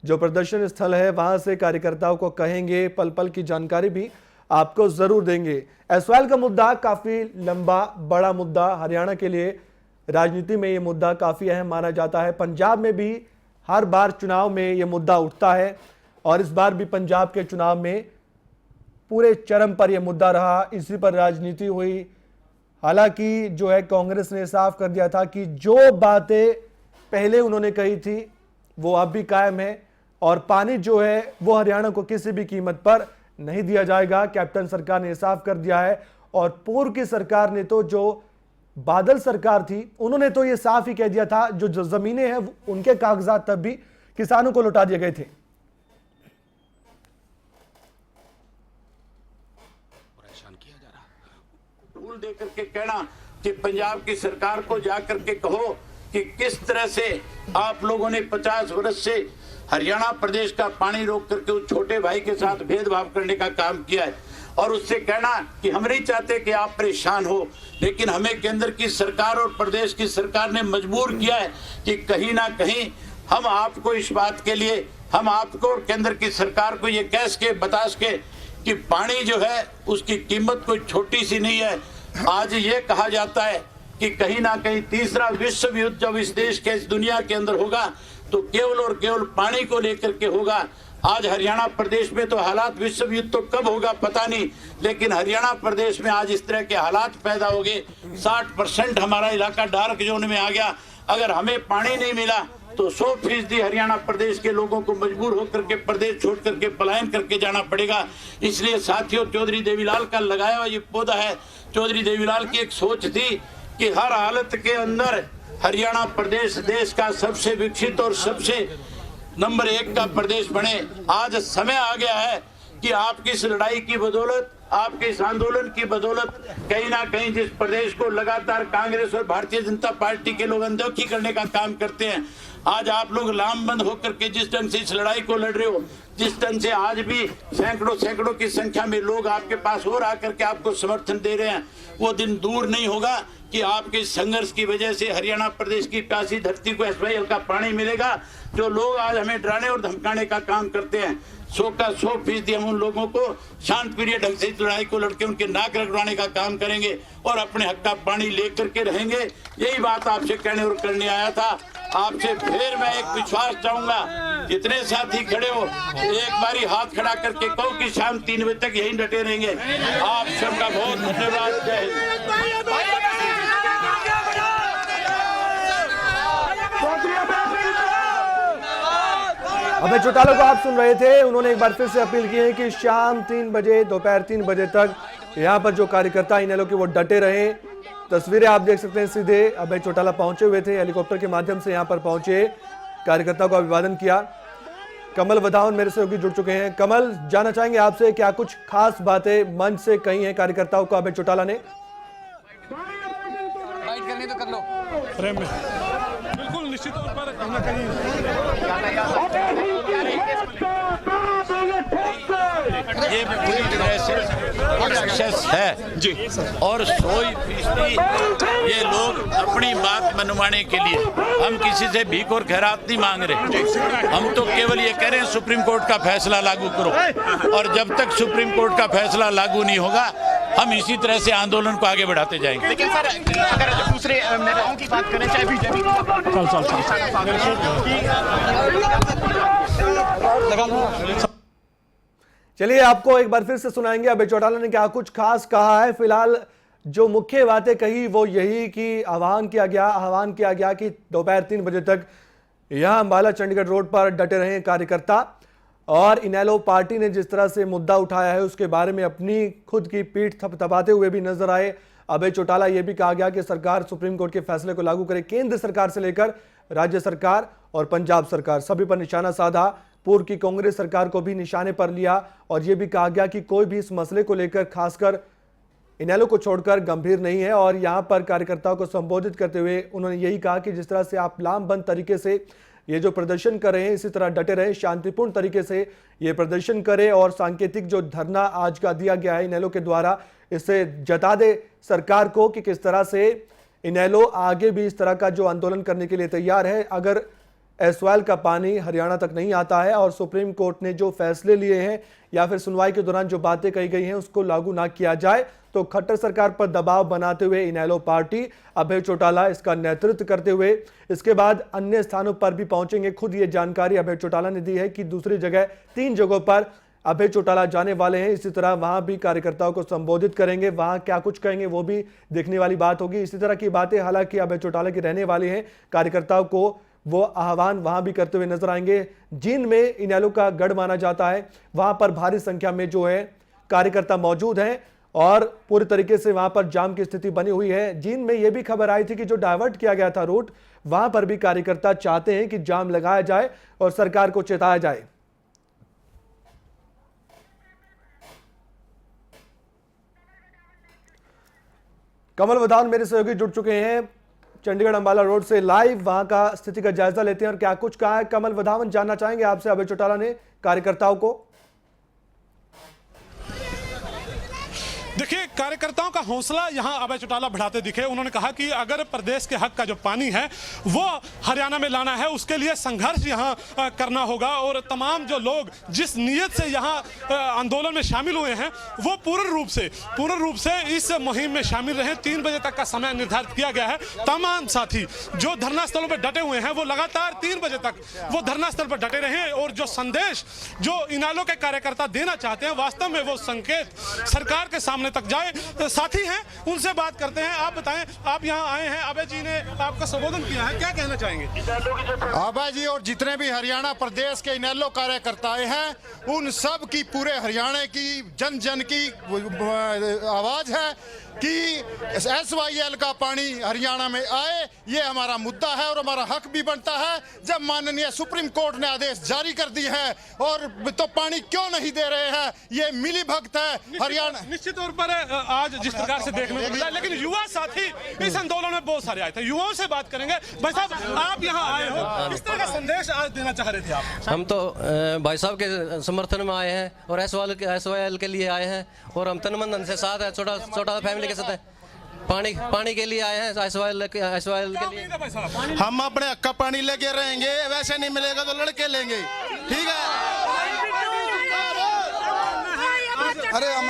जो प्रदर्शन स्थल है वहां से कार्यकर्ताओं को कहेंगे। पल पल की जानकारी भी आपको जरूर देंगे। SYL का मुद्दा काफी लंबा बड़ा मुद्दा हरियाणा के लिए राजनीति में ये मुद्दा काफ़ी अहम माना जाता है। पंजाब में भी हर बार चुनाव में ये मुद्दा उठता है और इस बार भी पंजाब के चुनाव में पूरे चरम पर यह मुद्दा रहा, इसी पर राजनीति हुई। हालांकि जो है कांग्रेस ने साफ कर दिया था कि जो बातें पहले उन्होंने कही थी वो अब भी कायम है और पानी जो है वो हरियाणा को किसी भी कीमत पर नहीं दिया जाएगा। कैप्टन सरकार ने साफ कर दिया है और पूर्व की सरकार ने तो, जो बादल सरकार थी, उन्होंने तो ये साफ ही कह दिया था जो जमीनें हैं उनके कागजात तब भी किसानों को लौटा दिए गए थे। फूल दे करके कहना कि पंजाब की सरकार को जाकर के कहो कि किस तरह से आप लोगों ने 50 वर्ष से हरियाणा प्रदेश का पानी रोक करके उस छोटे भाई के साथ भेदभाव करने का काम किया है और उससे कहना कि हम नहीं चाहते कि आप परेशान हो, लेकिन हमें केंद्र की सरकार और प्रदेश की सरकार ने मजबूर किया है कि कहीं ना कहीं हम आपको इस बात के लिए, हम आपको और केंद्र की सरकार को ये कह सके, बता सके कि पानी जो है उसकी कीमत कोई छोटी सी नहीं है। आज ये कहा जाता है कि कहीं ना कहीं तीसरा विश्व युद्ध जब इस देश के, इस दुनिया के अंदर होगा तो केवल और केवल पानी को लेकर के होगा। आज हरियाणा प्रदेश में तो हालात, विश्व युद्ध तो कब होगा पता नहीं, लेकिन हरियाणा प्रदेश में आज इस तरह के हालात पैदा हो गए। 60% हमारा इलाका डार्क जोन में आ गया। अगर हमें पानी नहीं मिला तो 100% हरियाणा प्रदेश के लोगों को मजबूर होकर के प्रदेश छोड़ करके पलायन करके जाना पड़ेगा। इसलिए साथियों, चौधरी देवीलाल का लगाया हुआ ये पौधा है। चौधरी देवीलाल की एक सोच थी कि हर हालत के अंदर हरियाणा प्रदेश देश का सबसे विकसित और सबसे नंबर 1 का प्रदेश बने। आज समय आ गया है कि आपकी इस लड़ाई की बदौलत, आपके इस आंदोलन की बदौलत कहीं ना कहीं जिस प्रदेश को लगातार कांग्रेस और भारतीय जनता पार्टी के लोग अनदेखी करने का काम करते हैं, आज आप लोग लामबंद होकर के जिस ढंग से इस लड़ाई को लड़ रहे हो, जिस ढंग से आज भी सैकड़ों की संख्या में लोग आपके पास और आकर के आपको समर्थन दे रहे हैं, वो दिन दूर नहीं होगा कि आपके संघर्ष की वजह से हरियाणा प्रदेश की प्यासी धरती को एसवाईएल का पानी मिलेगा। जो लोग आज हमें डराने और धमकाने का काम करते हैं, 100% हम उन लोगों को शांतिप्रिय ढंग से इस लड़ाई को लड़के उनके नाक रगड़वाने का काम करेंगे और अपने हक का पानी लेकर के रहेंगे। यही बात आपसे कहने और करने आया था। आपसे फिर मैं एक विश्वास चाहूंगा, जितने साथी खड़े हो एक बारी हाथ खड़ा करके कहो कि शाम 3 बजे तक यहीं डटे रहेंगे। आप सबका बहुत धन्यवाद। जय हिंद। अभय चौटाला को आप सुन रहे थे। उन्होंने एक बार फिर से अपील की है कि शाम 3 बजे, दोपहर 3 बजे तक यहाँ पर जो कार्यकर्ता इनेलो के वो डटे रहे। तस्वीरें आप देख सकते हैं, सीधे अभय चौटाला पहुंचे हुए थे, हेलीकॉप्टर के माध्यम से यहाँ पर पहुंचे, कार्यकर्ताओं का अभिवादन किया। कमल वधावन मेरे सहयोगी जुड़ चुके हैं। कमल, जानना चाहेंगे आपसे क्या कुछ खास बातें मंच से कही हैं कार्यकर्ताओं को अभय चौटाला ने? बिल्कुल निश्चित तौर पर कहीं ना कहीं ये पूरी तरह से सक्सेस है जी और 100% ये लोग अपनी बात मनवाने के लिए, हम किसी से भीख और खैरात नहीं मांग रहे। हम तो केवल ये कह रहे हैं सुप्रीम कोर्ट का फैसला लागू करो, और जब तक सुप्रीम कोर्ट का फैसला लागू नहीं होगा हम इसी तरह से आंदोलन को आगे बढ़ाते जाएंगे। लेकिन सर, अगर दूसरे नेताओं की बात करें, चाहे बीजेपी चलिए आपको एक बार फिर से सुनाएंगे अभय चौटाला ने क्या कुछ खास कहा है। फिलहाल जो मुख्य बातें कही वो यही कि आह्वान किया गया कि दोपहर 3 बजे तक यहां अंबाला चंडीगढ़ रोड पर डटे रहे कार्यकर्ता, और इनेलो पार्टी ने जिस तरह से मुद्दा उठाया है उसके बारे में अपनी खुद की पीठ थपथपाते हुए भी नजर आए। अभय चौटाला ये भी कहा गया कि सरकार सुप्रीम कोर्ट के फैसले को लागू करे। केंद्र सरकार से लेकर राज्य सरकार और पंजाब सरकार सभी पर निशाना साधा। पूर्व की कांग्रेस सरकार को भी निशाने पर लिया और यह भी कहा गया कि कोई भी इस मसले को लेकर खासकर इनेलो को छोड़कर गंभीर नहीं है। और यहां पर कार्यकर्ताओं को संबोधित करते हुए उन्होंने यही कहा कि जिस तरह से आप लामबंद तरीके से ये जो प्रदर्शन कर रहे हैं, इसी तरह डटे रहे, शांतिपूर्ण तरीके से ये प्रदर्शन करें और सांकेतिक जो धरना आज का दिया गया है इनेलो के द्वारा, इससे जता दे सरकार को कि किस तरह से इनेलो आगे भी इस तरह का जो आंदोलन करने के लिए तैयार है। अगर एसवाइएल का पानी हरियाणा तक नहीं आता है और सुप्रीम कोर्ट ने जो फैसले लिए हैं या फिर सुनवाई के दौरान जो बातें कही गई हैं उसको लागू ना किया जाए तो खट्टर सरकार पर दबाव बनाते हुए इनेलो पार्टी अभय चौटाला इसका नेतृत्व करते हुए इसके बाद अन्य स्थानों पर भी पहुंचेंगे। खुद ये जानकारी अभय चौटाला ने दी है कि दूसरी जगह 3 जगहों पर अभय चौटाला जाने वाले हैं। इसी तरह वहां भी कार्यकर्ताओं को संबोधित करेंगे, वहां क्या कुछ कहेंगे वो भी देखने वाली बात होगी। इसी तरह की बातें हालांकि अभय चौटाला की रहने वाली हैं, कार्यकर्ताओं को वो आह्वान वहां भी करते हुए नजर आएंगे। जींद में इनेलो का गढ़ माना जाता है, वहां पर भारी संख्या में जो है कार्यकर्ता मौजूद हैं और पूरी तरीके से वहां पर जाम की स्थिति बनी हुई है। जींद में यह भी खबर आई थी कि जो डाइवर्ट किया गया था रूट, वहां पर भी कार्यकर्ता चाहते हैं कि जाम लगाया जाए और सरकार को चेताया जाए। कमल वधावन मेरे सहयोगी जुड़ चुके हैं चंडीगढ़ अंबाला रोड से लाइव, वहां का स्थिति का जायजा लेते हैं और क्या कुछ कहा है। कमल वधावन, जानना चाहेंगे आपसे अभय चौटाला ने कार्यकर्ताओं को। देखिए, कार्यकर्ताओं का हौसला यहां अभय चौटाला बढ़ाते दिखे। उन्होंने कहा कि अगर प्रदेश के हक का जो पानी है वो हरियाणा में लाना है, उसके लिए संघर्ष यहां करना होगा और तमाम जो लोग जिस नीयत से यहां आंदोलन में शामिल हुए हैं वो पूर्ण रूप से इस मुहिम में शामिल रहे। 3 बजे तक का समय निर्धारित किया गया है। तमाम साथी जो धरना स्थलों पर डटे हुए हैं वो लगातार 3 बजे तक वो धरना स्थल पर डटे रहे और जो संदेश जो इनेलो के कार्यकर्ता देना चाहते हैं वास्तव में वो संकेत सरकार के सामने तक जाए। तो साथी हैं, उनसे बात करते हैं। आप बताएं, आप यहां आए हैं, अभय जी ने आपका संबोधन किया है, क्या कहना चाहेंगे? अभय जी और जितने भी हरियाणा प्रदेश के इनेलो कार्यकर्ता हैं उन सब की पूरे हरियाणा की जन जन की आवाज है कि एसवाईएल का पानी हरियाणा में आए। ये हमारा मुद्दा है और हमारा हक भी बनता है। जब माननीय सुप्रीम कोर्ट ने आदेश जारी कर दी है और तो पानी क्यों नहीं दे रहे हैं, ये मिली भगत है हरियाणा। निश्चित तौर पर आज जिस प्रकार से देखने को मिला, लेकिन युवा साथी इस आंदोलन में बहुत सारे आए थे। युवाओं से बात करेंगे। भाई साहब, आप यहाँ आए हो, किस तरह का संदेश आज देना चाह रहे थे आप? हम तो भाई साहब के समर्थन में आए हैं और एसवाईएल के लिए आए हैं और हम तन मन से साथ है, छोटा फैमिली के साथ है। पानी के लिए आए हैं, एसवाईएल के लिए। हम अपने हक का पानी लेके रहेंगे, वैसे नहीं मिलेगा तो लड़के लेंगे, ठीक है। अरे हम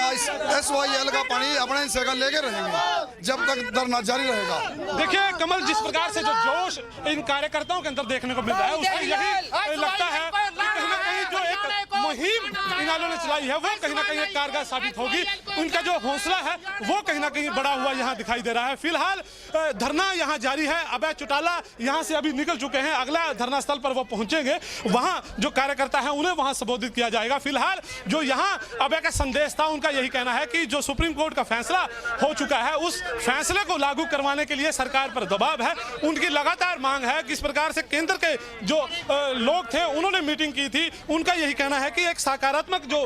एसवाईएल का पानी अपने हिस्से का लेके रहेंगे जब तक धरना जारी रहेगा। देखिए कमल, जिस प्रकार से जो जोश इन कार्यकर्ताओं के अंदर देखने को मिल रहा है उससे यही लगता है कि कहीं ना कहीं जो एक मुहिम इनेलो ने चलाई है वो कहीं ना कहीं एक कारगर साबित होगी। उनका जो हौसला है वो कहीं ना कहीं बढ़ा हुआ यहाँ दिखाई दे रहा है। फिलहाल धरना यहाँ जारी है। अभय चौटाला यहाँ से अभी निकल चुके हैं, अगला धरना स्थल पर वो पहुंचेंगे, वहाँ जो कार्यकर्ता है उन्हें वहाँ संबोधित किया जाएगा। फिलहाल जो यहाँ अभय का संदेश था, उनका यही कहना है कि जो सुप्रीम कोर्ट का फैसला हो चुका है उस फैसले को लागू करवाने के लिए सरकार पर दबाव है। उनकी लगातार मांग है कि इस प्रकार से केंद्र के जो लोग थे उन्होंने मीटिंग की थी, उनका यही कहना है कि एक सकारात्मक जो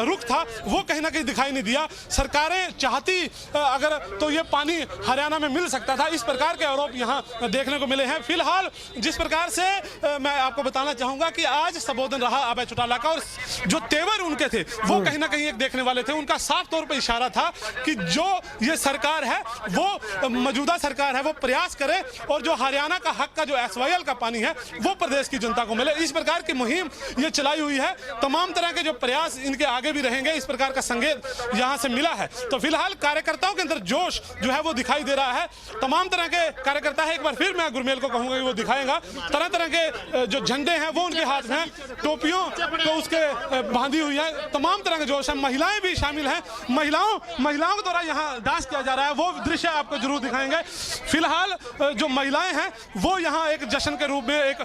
रुख था वो कहीं ना कहीं दिखाई नहीं दिया। सरकारें चाहती अगर तो ये पानी हरियाणा में मिल सकता था। इस प्रकार के आरोप यहाँ देखने को मिले हैं। फिलहाल जिस प्रकार से मैं आपको बताना चाहूंगा कि आज संबोधन रहा अभय चौटाला का और जो तेवर उनके थे वो कहीं ना कहीं एक देखने वाले थे। उनका साफ तौर पर इशारा था कि जो ये सरकार है वो मौजूदा सरकार है वो प्रयास करे और जो हरियाणा का हक का जो एसवाईएल का पानी है वो प्रदेश की जनता को मिले। इस प्रकार की मुहिम ये चलाई हुई है। तमाम तरह के जो प्रयास इनके आगे भी रहेंगे, इस प्रकार का संकेत यहाँ से मिला है। तो फिलहाल कार्यकर्ताओं के अंदर जोश जो है वो दिखाई दे रहा है। तमाम तरह के कार्यकर्ता है, एक बार फिर मैं गुरमेल को कहूंगा कि वो दिखाएगा। तरह तरह के जो झंडे हैं वो उनके हाथ में, टोपियों तो उसके बांधी हुई है। तमाम तरह के जोश है। महिलाएं भी शामिल हैं। महिलाओं के द्वारा यहाँ डांस किया जा रहा है, वो दृश्य आपको जरूर दिखाएंगे। फिलहाल जो महिलाएं हैं वो यहाँ एक जश्न के रूप में एक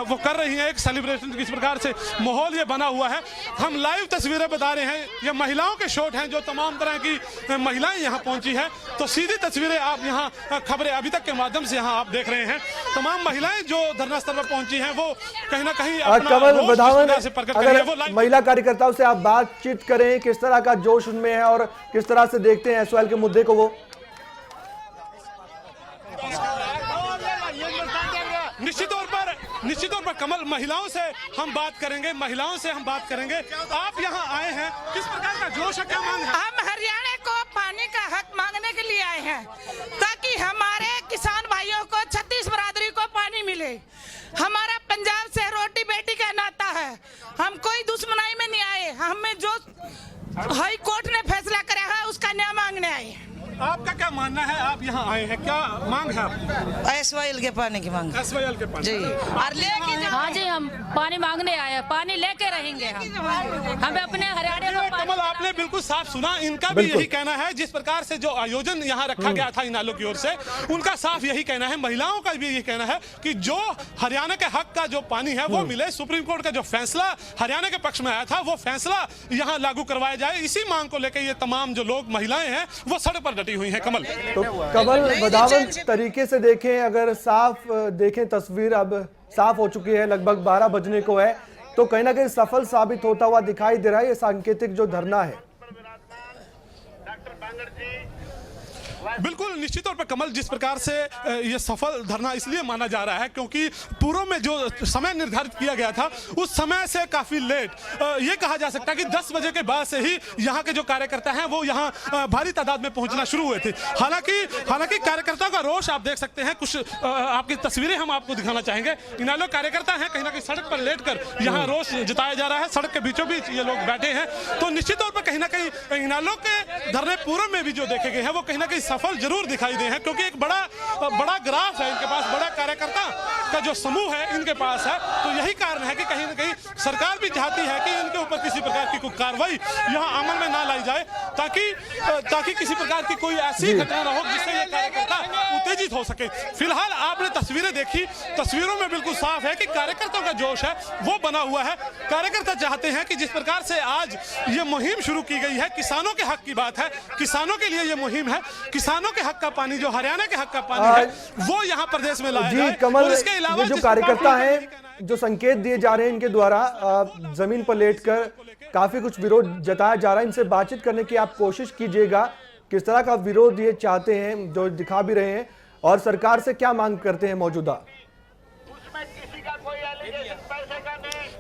वो कर रही हैं, एक सेलिब्रेशन। किस प्रकार से माहौल ये बना हुआ है, हम लाइव तस्वीरें बता रहे हैं। ये महिलाओं के शॉट हैं, जो तमाम तरह की महिलाएं यहाँ पहुंची हैं। तो सीधी तस्वीरें आप यहाँ खबरें अभी तक के माध्यम से यहाँ आप देख रहे हैं। तमाम महिलाएं जो धरना स्थल पर पहुंची हैं वो कहीं ना कहीं कमल वधावन, अगर महिला कार्यकर्ताओं से आप बातचीत करें, किस तरह का जोश उनमें है और किस तरह से देखते हैं एसवाईएल के मुद्दे को वो? निश्चित तौर पर कमल, महिलाओं से हम बात करेंगे। आप यहाँ आए हैं, किस प्रकार का जोश है, क्या मांग है? हम हरियाणा को पानी का हक मांगने के लिए आए हैं ताकि हमारे किसान भाइयों को, 36 बरादरी को पानी मिले। हमारा पंजाब से रोटी बेटी का नाता है। हम कोई दुश्मनाई में नहीं आए, हमें जो हाई कोर्ट ने फैसला करा है उसका न्याय मांगने आए। आपका क्या मानना है, आप यहाँ आए हैं, क्या मांग है आपकी? एसवाईएल के पानी की मांग। एसवाईएल के पानी जी, और लेके हाँ जी, हम पानी मांगने आए हैं, पानी लेके रहेंगे हम। हमें अपने हरियाणा में पानी। कमल, आपने बिल्कुल साफ सुना, इनका भी यही कहना है। जिस प्रकार से जो आयोजन यहाँ रखा गया था इनालो की ओर से, उनका साफ यही कहना है। महिलाओं का भी यही कहना है कि जो हरियाणा के हक का जो पानी है वो मिले। सुप्रीम कोर्ट का जो फैसला हरियाणा के पक्ष में आया था वो फैसला यहाँ लागू करवाया जाए। इसी मांग को लेकर ये तमाम जो लोग महिलाएं हैं वो सड़क पर डटी हुई हैं। कमल, तो कमल बदावन तरीके से देखें, अगर साफ देखें तस्वीर अब साफ हो चुकी है, लगभग 12 बजने को है, तो कहीं ना कहीं सफल साबित होता हुआ दिखाई दे रहा है ये सांकेतिक जो धरना है। बिल्कुल निश्चित तौर पर कमल, जिस प्रकार से ये सफल धरना इसलिए माना जा रहा है क्योंकि पूर्व में जो समय निर्धारित किया गया था उस समय से काफी लेट, ये कहा जा सकता है कि 10 बजे के बाद से ही यहाँ के जो कार्यकर्ता हैं वो यहाँ भारी तादाद में पहुंचना शुरू हुए थे। हालांकि कार्यकर्ताओं का रोष आप देख सकते हैं। कुछ आपकी तस्वीरें हम आपको दिखाना चाहेंगे। इनालो कार्यकर्ता हैं, कहीं ना कहीं सड़क पर लेट कर यहाँ रोष जताया जा रहा है। सड़क के बीचों बीच ये लोग बैठे हैं। तो निश्चित तौर पर कहीं ना कहीं इनालो के धरने पूर्व में भी जो देखे गए हैं वो कहीं ना कहीं सफल जरूर दिखाई दे हैं, क्योंकि एक बड़ा ग्राफ है इनके पास, बड़ा कार्यकर्ता का जो समूह है इनके पास है। तो यही कारण है कि कहीं ना कहीं सरकार भी चाहती है कि इनके ऊपर किसी प्रकार की कोई कार्रवाई यहाँ अमल में ना लाई जाए, ताकि किसी प्रकार की कोई ऐसी घटना ना हो जिससे ये कार्यकर्ता उत्तेजित हो सके। फिलहाल आपने तस्वीरें देखी, तस्वीरों में बिल्कुल साफ है कि कार्यकर्ताओं का जोश है वो बना हुआ है। कार्यकर्ता चाहते हैं कि जिस प्रकार से आज ये मुहिम शुरू की गई है, किसानों के हक की बात है, किसानों के लिए ये मुहिम है, किसानों के हक का पानी जो हरियाणा के हक का पानी है वो यहाँ प्रदेश में लाया जाए। कमल, इसके अलावा जो कार्यकर्ता हैं, जो संकेत दिए जा रहे हैं इनके द्वारा जमीन पर लेटकर काफी कुछ विरोध जताया जा रहा है, इनसे बातचीत करने की आप कोशिश कीजिएगा। किस तरह का विरोध ये चाहते हैं, जो दिखा भी रहे हैं, और सरकार से क्या मांग करते हैं मौजूदा?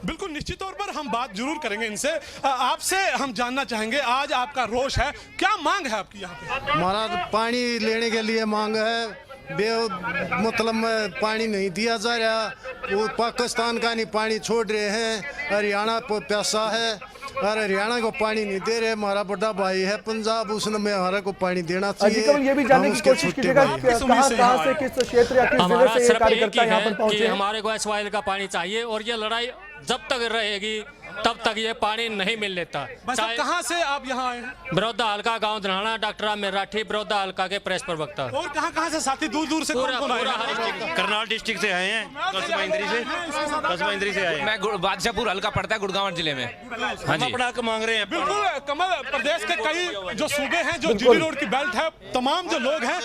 बिल्कुल निश्चित तौर पर हम बात जरूर करेंगे इनसे। आपसे हम जानना चाहेंगे, आज आपका रोष है, क्या मांग है आपकी यहाँ पे? हमारा पानी लेने के लिए मांग है, मतलब पानी नहीं दिया जा रहा। वो पाकिस्तान का नहीं पानी छोड़ रहे हैं, हरियाणा पर पैसा है और हरियाणा को पानी नहीं दे रहे। हमारा बड़ा भाई है पंजाब, उसने में हमारा को पानी देना चाहिए। ये भी जानने की कोशिश कीजिएगा कहां से, किस क्षेत्र या किस जिले से ये कार्यकर्ता यहाँ पर पहुंचे। हमारे को एसवाईएल का पानी चाहिए और ये लड़ाई जब तक रहेगी तब तक ये पानी नहीं मिल लेता। कहाँ से आप यहाँ आए हैं? बरौदा हल्का, गांव धनाना, डॉक्टर मराठी, बरौदा हल्का के प्रेस प्रवक्ता। और कहाँ से साथी दूर दूर से कौन आए हैं? करनाल डिस्ट्रिक्ट से आए हैं, कस्बा इंद्री से आए हैं। मैं बादशाहपुर हल्का पड़ता है गुड़गांव जिले में। हाँ जी, अपना हक मांग रहे हैं। बिल्कुल कमल, प्रदेश के कई जो सूबे हैं, जो जीटी रोड की बेल्ट है, तमाम जो लोग हैं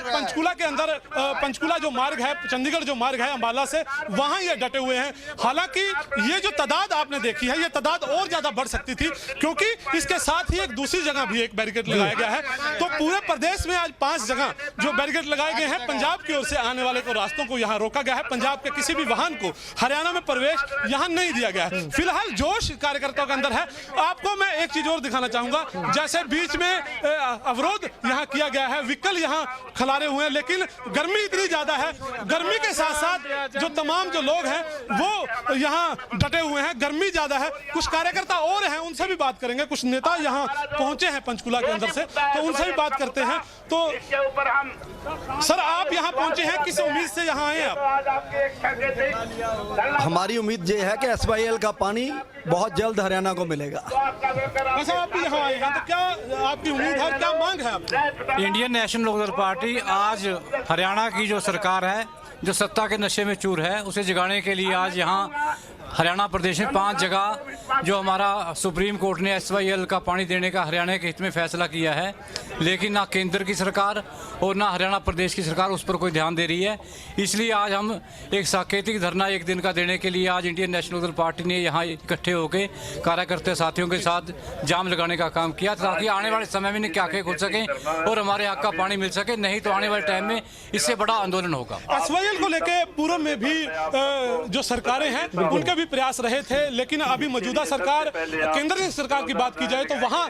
पंचकूला के अंदर, पंचकूला जो मार्ग है, चंडीगढ़ जो मार्ग है अंबाला से, वहां ये डटे हुए हैं। हालांकि ये जो तादाद आपने देखी है, ये तादाद और ज्यादा बढ़ सकती थी, क्योंकि इसके साथ ही एक दूसरी जगह भी एक बैरिकेड लगाया गया है। तो पूरे प्रदेश में आज 5 जगह जो बैरिकेड लगाए गए हैं, पंजाब की ओर से आने वाले को रास्तों को यहाँ रोका गया है। पंजाब के किसी भी वाहन को हरियाणा में प्रवेश यहाँ नहीं दिया गया है। फिलहाल जोश कार्यकर्ताओं के अंदर है। आपको मैं एक चीज और दिखाना चाहूंगा, जैसे बीच में अवरोध यहाँ किया गया है, व्हीकल यहाँ खलारे हुए हैं, लेकिन गर्मी इतनी ज्यादा है, गर्मी के साथ साथ जो तमाम जो लोग हैं वो यहाँ डटे हुए हैं, गर्मी ज्यादा है। कुछ कार्यकर्ता और हैं, उनसे भी बात करेंगे। कुछ नेता यहाँ पहुंचे हैं पंचकूला के अंदर से, तो उनसे भी बात करते हैं। तो सर, आप यहाँ पहुंचे हैं, किस उम्मीद से यहाँ आए आप? हमारी उम्मीद ये है कि एसवाईएल का पानी बहुत जल्द हरियाणा को मिलेगा। वैसे आप भी यहाँ आए हैं, तो क्या आपकी उम्मीद है, क्या मांग है आपकी? इंडियन नेशनल लोकदल पार्टी आज हरियाणा की जो सरकार है, जो सत्ता के नशे में चूर है, उसे जगाने के लिए आज यहाँ हरियाणा प्रदेश में 5 जगह जो हमारा सुप्रीम कोर्ट ने एसवाईएल का पानी देने का हरियाणा के हित में फैसला किया है, लेकिन ना केंद्र की सरकार और ना हरियाणा प्रदेश की सरकार उस पर कोई ध्यान दे रही है। इसलिए आज हम एक सांकेतिक धरना 1 दिन का देने के लिए आज इंडियन नेशनल लोकदल पार्टी ने यहाँ इकट्ठे होकर कार्यकर्ता साथियों के साथ जाम लगाने का काम किया, ताकि आने वाले समय में क्या खुल सकें और हमारे हक का पानी मिल सके। नहीं तो आने वाले टाइम में इससे बड़ा आंदोलन होगा। एसवाईएल को लेकर पूर्व में भी जो सरकारें हैं उनके भी प्रयास रहे थे, लेकिन अभी मौजूदा सरकार, केंद्र सरकार की बात की जाए तो वहां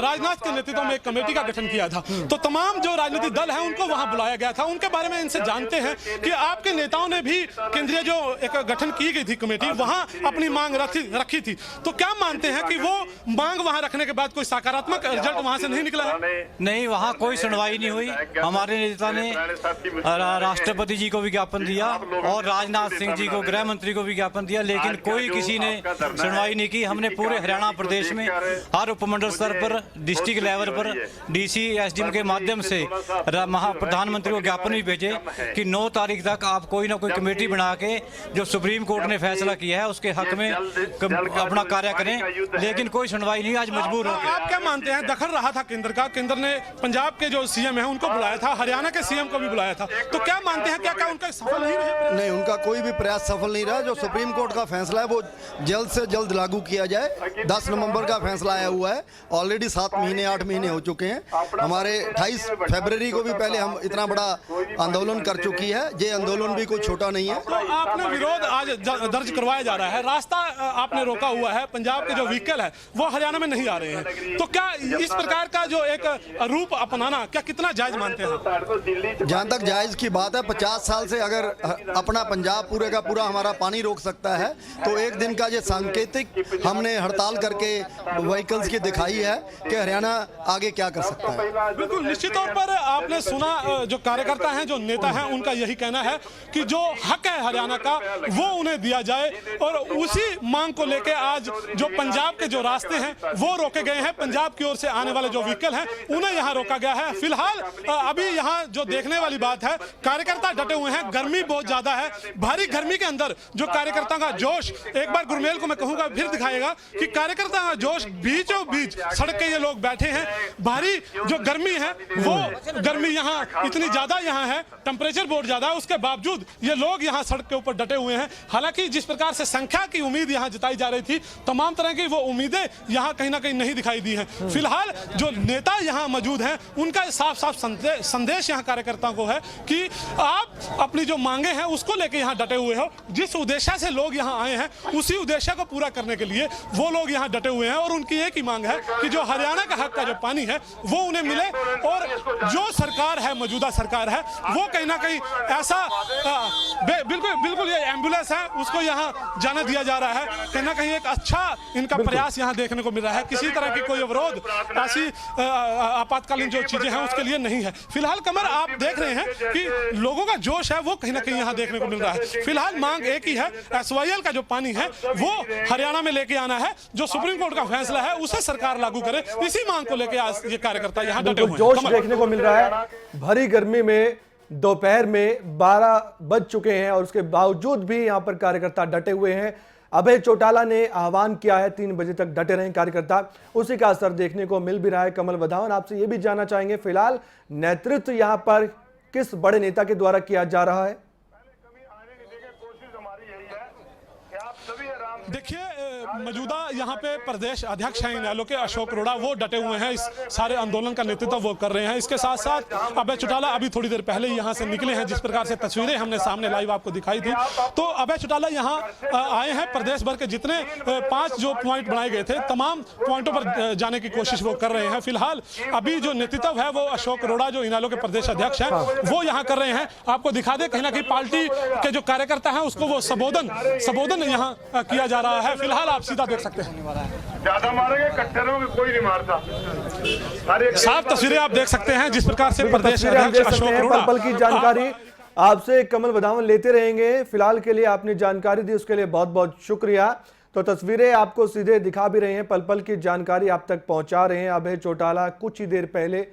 राजनाथ के नेतृत्व में एक कमेटी का गठन किया था। तो तमाम जो राजनीतिक दल है उनको वहां बुलाया गया था। उनके बारे में इनसे जानते हैं कि आपके नेताओं ने भी केंद्रीय जो एक गठन की गई थी कमेटी, वहां अपनी मांग रखी थी। तो क्या मानते हैं कि वो मांग वहां रखने के बाद कोई सकारात्मक रिजल्ट वहां से नहीं निकला है? नहीं, वहाँ कोई सुनवाई नहीं हुई। हमारे नेता ने राष्ट्रपति जी को विज्ञापन दिया और राजनाथ सिंह जी को, गृह मंत्री को विज्ञापन दिया, लेकिन कोई किसी ने सुनवाई नहीं की। हमने पूरे हरियाणा प्रदेश में हर उपमंडल स्तर पर, डिस्ट्रिक्ट लेवल पर डीसी एसडीएम के माध्यम से प्रधानमंत्री को ज्ञापन भी भेजे कि 9 तारीख तक आप कोई ना कोई कमेटी बना के जो सुप्रीम कोर्ट ने फैसला किया है उसके हक में अपना कार्य करें, लेकिन कोई सुनवाई नहीं। आज मजबूर हो गए। आप क्या मानते हैं, दखल रहा था केंद्र का, केंद्र ने पंजाब के जो सीएम है उनको बुलाया था, हरियाणा के सीएम को भी बुलाया था, तो क्या मानते हैं क्या उनका सफल नहीं रहा? नहीं, उनका कोई भी प्रयास सफल नहीं रहा। जो सुप्रीम कोर्ट का फैसला है वो जल्द से जल्द लागू किया जाए। 10 नवंबर का फैसला आया हुआ है, ऑलरेडी 7 महीने 8 महीने हो चुके हैं। हमारे 28 फरवरी को भी पहले हम इतना बड़ा आंदोलन कर चुकी है। ये आंदोलन भी कोई छोटा नहीं है। तो आपने विरोध आज दर्ज करवाया जा रहा है, रास्ता आपने रोका हुआ है, पंजाब के जो व्हीकल है वो हरियाणा में नहीं आ रहे हैं, तो क्या इस प्रकार का जो एक रूप अपनाना क्या कितना जायज मानते हैं? जहाँ तक जायज की बात है, 50 साल से अगर अपना पंजाब पूरे का पूरा हमारा पानी रोक सकता है, तो एक दिन का ये सांकेतिक हमने हड़ताल करके व्हीकल्स की दिखाई है कि हरियाणा आगे क्या कर सकता है। बिल्कुल निश्चित तौर पर आपने सुना, जो कार्यकर्ता हैं, जो नेता हैं, उनका यही कहना है कि जो हक है हरियाणा का वो उन्हें दिया जाए, और उसी मांग को लेकर आज जो पंजाब के जो रास्ते हैं वो रोके गए हैं। पंजाब की ओर से आने वाले जो व्हीकल हैं उन्हें यहाँ रोका गया है। फिलहाल अभी यहाँ जो देखने वाली बात है, कार्यकर्ता डटे हुए हैं, गर्मी बहुत ज्यादा है। भारी गर्मी के अंदर जो कार्यकर्ता का जोश, एक बार गुरमेल को मैं कहूंगा फिर दिखाएगा कि कार्यकर्ता का जोश, बीचों बीच सड़क के ये लोग बैठे हैं। भारी जो गर्मी है वो गर्मी यहाँ इतनी ज्यादा यहाँ है, टेम्परेचर बहुत ज्यादा है, उसके बावजूद ये लोग यहाँ सड़क के ऊपर डटे हुए हैं। हालांकि जिस प्रकार से संख्या की उम्मीद यहाँ जताई जा रही थी, तमाम तरह की वो उम्मीदें यहाँ कहीं ना कहीं नहीं दिखाई दी हैं। फिलहाल जो नेता यहाँ मौजूद हैं उनका साफ साफ संदेश यहाँ कार्यकर्ताओं को है कि आप अपनी जो मांगे हैं उसको लेकर यहाँ डटे हुए हो। जिस उद्देश्य से लोग यहाँ आए हैं उसी उद्देश्य को पूरा करने के लिए वो लोग यहाँ डटे हुए हैं, और उनकी एक ही मांग है कि जो हरियाणा का हक का जो पानी है वो उन्हें मिले, और जो सरकार है, मौजूदा सरकार है, वो कहीं ना कहीं ऐसा बिल्कुल ये एम्बुलेंस है उसको यहाँ जाना दिया जा रहा है। कहीं ना कहीं एक अच्छा इनका प्रयास यहाँ देखने को मिल रहा है। किसी तरह की कोई अवरोध, ऐसी आपातकालीन जो चीजें हैं उसके लिए नहीं है। फिलहाल कमर आप देख रहे हैं कि लोगों का जोश है वो कहीं ना कहीं यहाँ देखने को मिल रहा है। फिलहाल मांग एक ही है, SYL का जो पानी है वो हरियाणा में लेके आना है। जो सुप्रीम कोर्ट का फैसला है उसे सरकार लागू करे, इसी मांग को लेकर आज ये कार्यकर्ता यहाँ डटे हुए हैं। जोश देखने को मिल रहा है। भरी गर्मी में दोपहर में 12 बज चुके हैं और उसके बावजूद भी यहाँ पर कार्यकर्ता डटे हुए हैं। अभय चौटाला ने आह्वान किया है 3 बजे तक डटे रहें कार्यकर्ता, उसी का असर देखने को मिल भी रहा है। कमल वधावन, आपसे ये भी जानना चाहेंगे फिलहाल नेतृत्व यहाँ पर किस बड़े नेता के द्वारा किया जा रहा है? देखिए, मौजूदा यहाँ पे प्रदेश अध्यक्ष हैं इनेलो के अशोक अरोड़ा, वो डटे हुए हैं, इस सारे आंदोलन का नेतृत्व वो कर रहे हैं। इसके साथ साथ अभय चौटाला अभी थोड़ी देर पहले यहाँ से निकले हैं। जिस प्रकार से तस्वीरें हमने सामने लाइव आपको दिखाई थी, तो अभय चौटाला यहाँ आए हैं। प्रदेश भर के जितने 5 जो पॉइंट बनाए गए थे, तमाम पॉइंटों पर जाने की कोशिश वो कर रहे हैं। फिलहाल अभी जो नेतृत्व है वो अशोक अरोड़ा, जो इनेलो के प्रदेश अध्यक्ष हैं, वो यहाँ कर रहे हैं। आपको दिखा दे, कहीं ना कहीं पार्टी के जो कार्यकर्ता है उसको वो संबोधन यहाँ किया जा रहा है। फिलहाल आप सीधा देख सकते हैं, ज्यादा मारेंगे कट्टरों में कोई नहीं मारता। साफ तस्वीरें आप देख सकते हैं जिस प्रकार से प्रदेश अध्यक्ष अशोक अरोड़ा। पल की जानकारी आपसे कमल वधावन लेते रहेंगे। फिलहाल के लिए आपने जानकारी दी उसके लिए बहुत बहुत शुक्रिया। तो तस्वीरें आपको सीधे दिखा भी रहे हैं, पल पल की जानकारी आप तक पहुंचा रहे हैं। अभय चौटाला कुछ ही देर पहले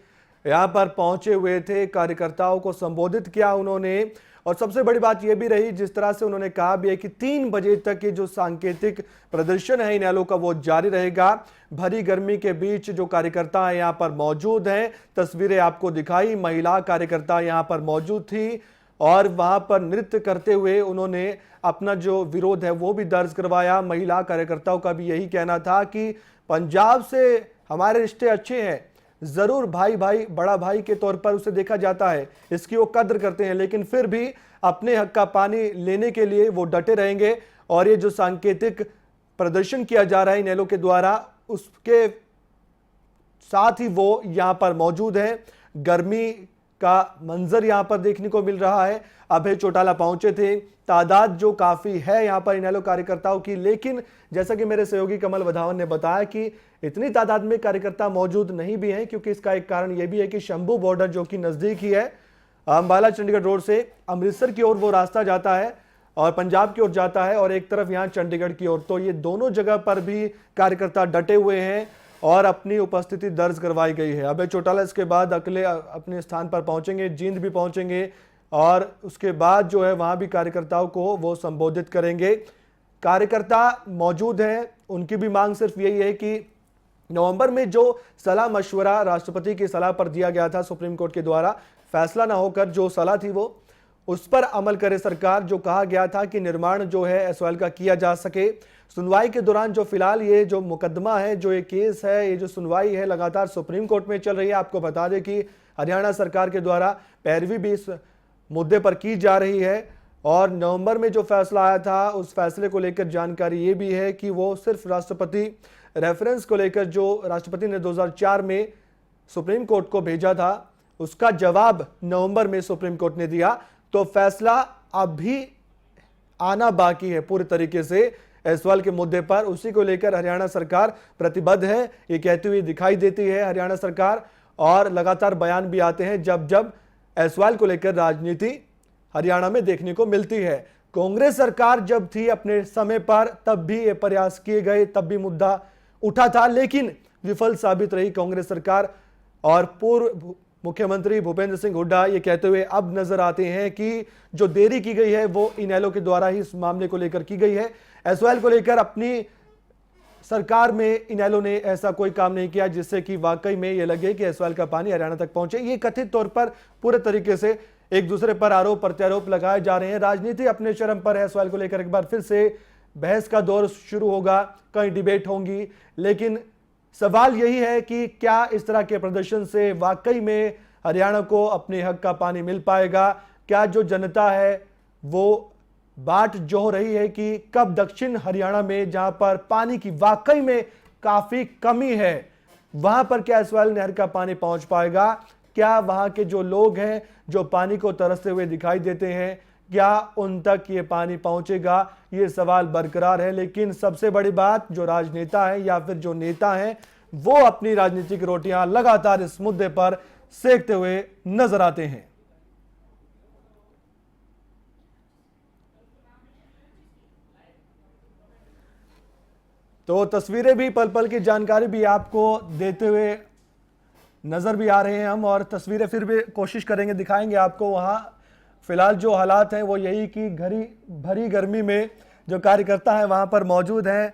यहाँ पर पहुंचे हुए थे, कार्यकर्ताओं को संबोधित किया उन्होंने, और सबसे बड़ी बात यह भी रही जिस तरह से उन्होंने कहा भी है कि 3 बजे तक ये जो सांकेतिक प्रदर्शन है इनेलो का वो जारी रहेगा। भरी गर्मी के बीच जो कार्यकर्ता यहाँ पर मौजूद हैं, तस्वीरें आपको दिखाई, महिला कार्यकर्ता यहाँ पर मौजूद थी और वहाँ पर नृत्य करते हुए उन्होंने अपना जो विरोध है वो भी दर्ज करवाया। महिला कार्यकर्ताओं का भी यही कहना था कि पंजाब से हमारे रिश्ते अच्छे हैं, जरूर भाई बड़ा भाई के तौर पर उसे देखा जाता है, इसकी वो कद्र करते हैं, लेकिन फिर भी अपने हक का पानी लेने के लिए वो डटे रहेंगे और ये जो सांकेतिक प्रदर्शन किया जा रहा है इनेलो के द्वारा, उसके साथ ही वो यहां पर मौजूद है। गर्मी का मंजर यहां पर देखने को मिल रहा है। अभय चौटाला पहुंचे थे, तादाद जो काफी है यहां पर इनेलो कार्यकर्ताओं की, लेकिन जैसा कि मेरे सहयोगी कमल वधावन ने बताया कि इतनी तादाद में कार्यकर्ता मौजूद नहीं भी हैं, क्योंकि इसका एक कारण यह भी है कि शंभू बॉर्डर जो कि नजदीक ही है, अंबाला चंडीगढ़ रोड से अमृतसर की ओर वो रास्ता जाता है और पंजाब की ओर जाता है, और एक तरफ यहां चंडीगढ़ की ओर। तो ये दोनों जगह पर भी कार्यकर्ता डटे हुए हैं और अपनी उपस्थिति दर्ज करवाई गई है। अभय चौटाला इसके बाद अकेले अपने स्थान पर पहुंचेंगे, जींद भी पहुंचेंगे, और उसके बाद जो है वहां भी कार्यकर्ताओं को वो संबोधित करेंगे। कार्यकर्ता मौजूद हैं, उनकी भी मांग सिर्फ यही है कि नवंबर में जो सलाह मशवरा राष्ट्रपति की सलाह पर दिया गया था सुप्रीम कोर्ट के द्वारा, फैसला ना होकर जो सलाह थी वो उस पर अमल करे सरकार। जो कहा गया था कि निर्माण जो है एसवाइएल का किया जा सके। सुनवाई के दौरान जो फिलहाल ये जो मुकदमा है, जो ये केस है, ये जो सुनवाई है लगातार सुप्रीम कोर्ट में चल रही है। आपको बता दें कि हरियाणा सरकार के द्वारा पैरवी भी इस मुद्दे पर की जा रही है, और नवंबर में जो फैसला आया था उस फैसले को लेकर जानकारी ये भी है कि वो सिर्फ राष्ट्रपति रेफरेंस को लेकर जो राष्ट्रपति ने 2004 में सुप्रीम कोर्ट को भेजा था, उसका जवाब नवंबर में सुप्रीम कोर्ट ने दिया। तो फैसला अभी आना बाकी है पूरी तरीके से एसवाइएल के मुद्दे पर। उसी को लेकर हरियाणा सरकार प्रतिबद्ध है, ये कहती हुई दिखाई देती है हरियाणा सरकार, और लगातार बयान भी आते हैं जब जब एसवाइएल को लेकर राजनीति हरियाणा में देखने को मिलती है। कांग्रेस सरकार जब थी अपने समय पर, तब भी ये प्रयास किए गए, तब भी मुद्दा उठा था, लेकिन विफल साबित रही कांग्रेस सरकार। और पूर्व मुख्यमंत्री भूपेंद्र सिंह हुड्डा ये कहते हुए अब नजर आते हैं कि जो देरी की गई है वो इनेलो के द्वारा ही इस मामले को लेकर की गई है। एसवाइएल को लेकर अपनी सरकार में इनेलो ने ऐसा कोई काम नहीं किया जिससे कि वाकई में ये लगे कि एसवाइएल का पानी हरियाणा तक पहुंचे। ये कथित तौर पर पूरे तरीके से एक दूसरे पर आरोप प्रत्यारोप लगाए जा रहे हैं। राजनीति अपने चरम पर है। एसवाइएल को लेकर एक बार फिर से बहस का दौर शुरू होगा, कई डिबेट होंगी, लेकिन सवाल यही है कि क्या इस तरह के प्रदर्शन से वाकई में हरियाणा को अपने हक का पानी मिल पाएगा? क्या जो जनता है वो बाट जो रही है कि कब दक्षिण हरियाणा में जहां पर पानी की वाकई में काफी कमी है, वहां पर क्या एसवाइएल नहर का पानी पहुंच पाएगा? क्या वहां के जो लोग हैं जो पानी को तरसते हुए दिखाई देते हैं, क्या उन तक ये पानी पहुंचेगा? ये सवाल बरकरार है। लेकिन सबसे बड़ी बात, जो राजनेता है या फिर जो नेता हैं, वो अपनी राजनीतिक रोटियां लगातार इस मुद्दे पर सेकते हुए नजर आते हैं। तो तस्वीरें भी, पल पल की जानकारी भी आपको देते हुए नजर भी आ रहे हैं हम, और तस्वीरें फिर भी कोशिश करेंगे दिखाएंगे आपको। वहां फिलहाल जो हालात हैं वो यही कि भरी गर्मी में जो कार्यकर्ता हैं वहां पर मौजूद हैं।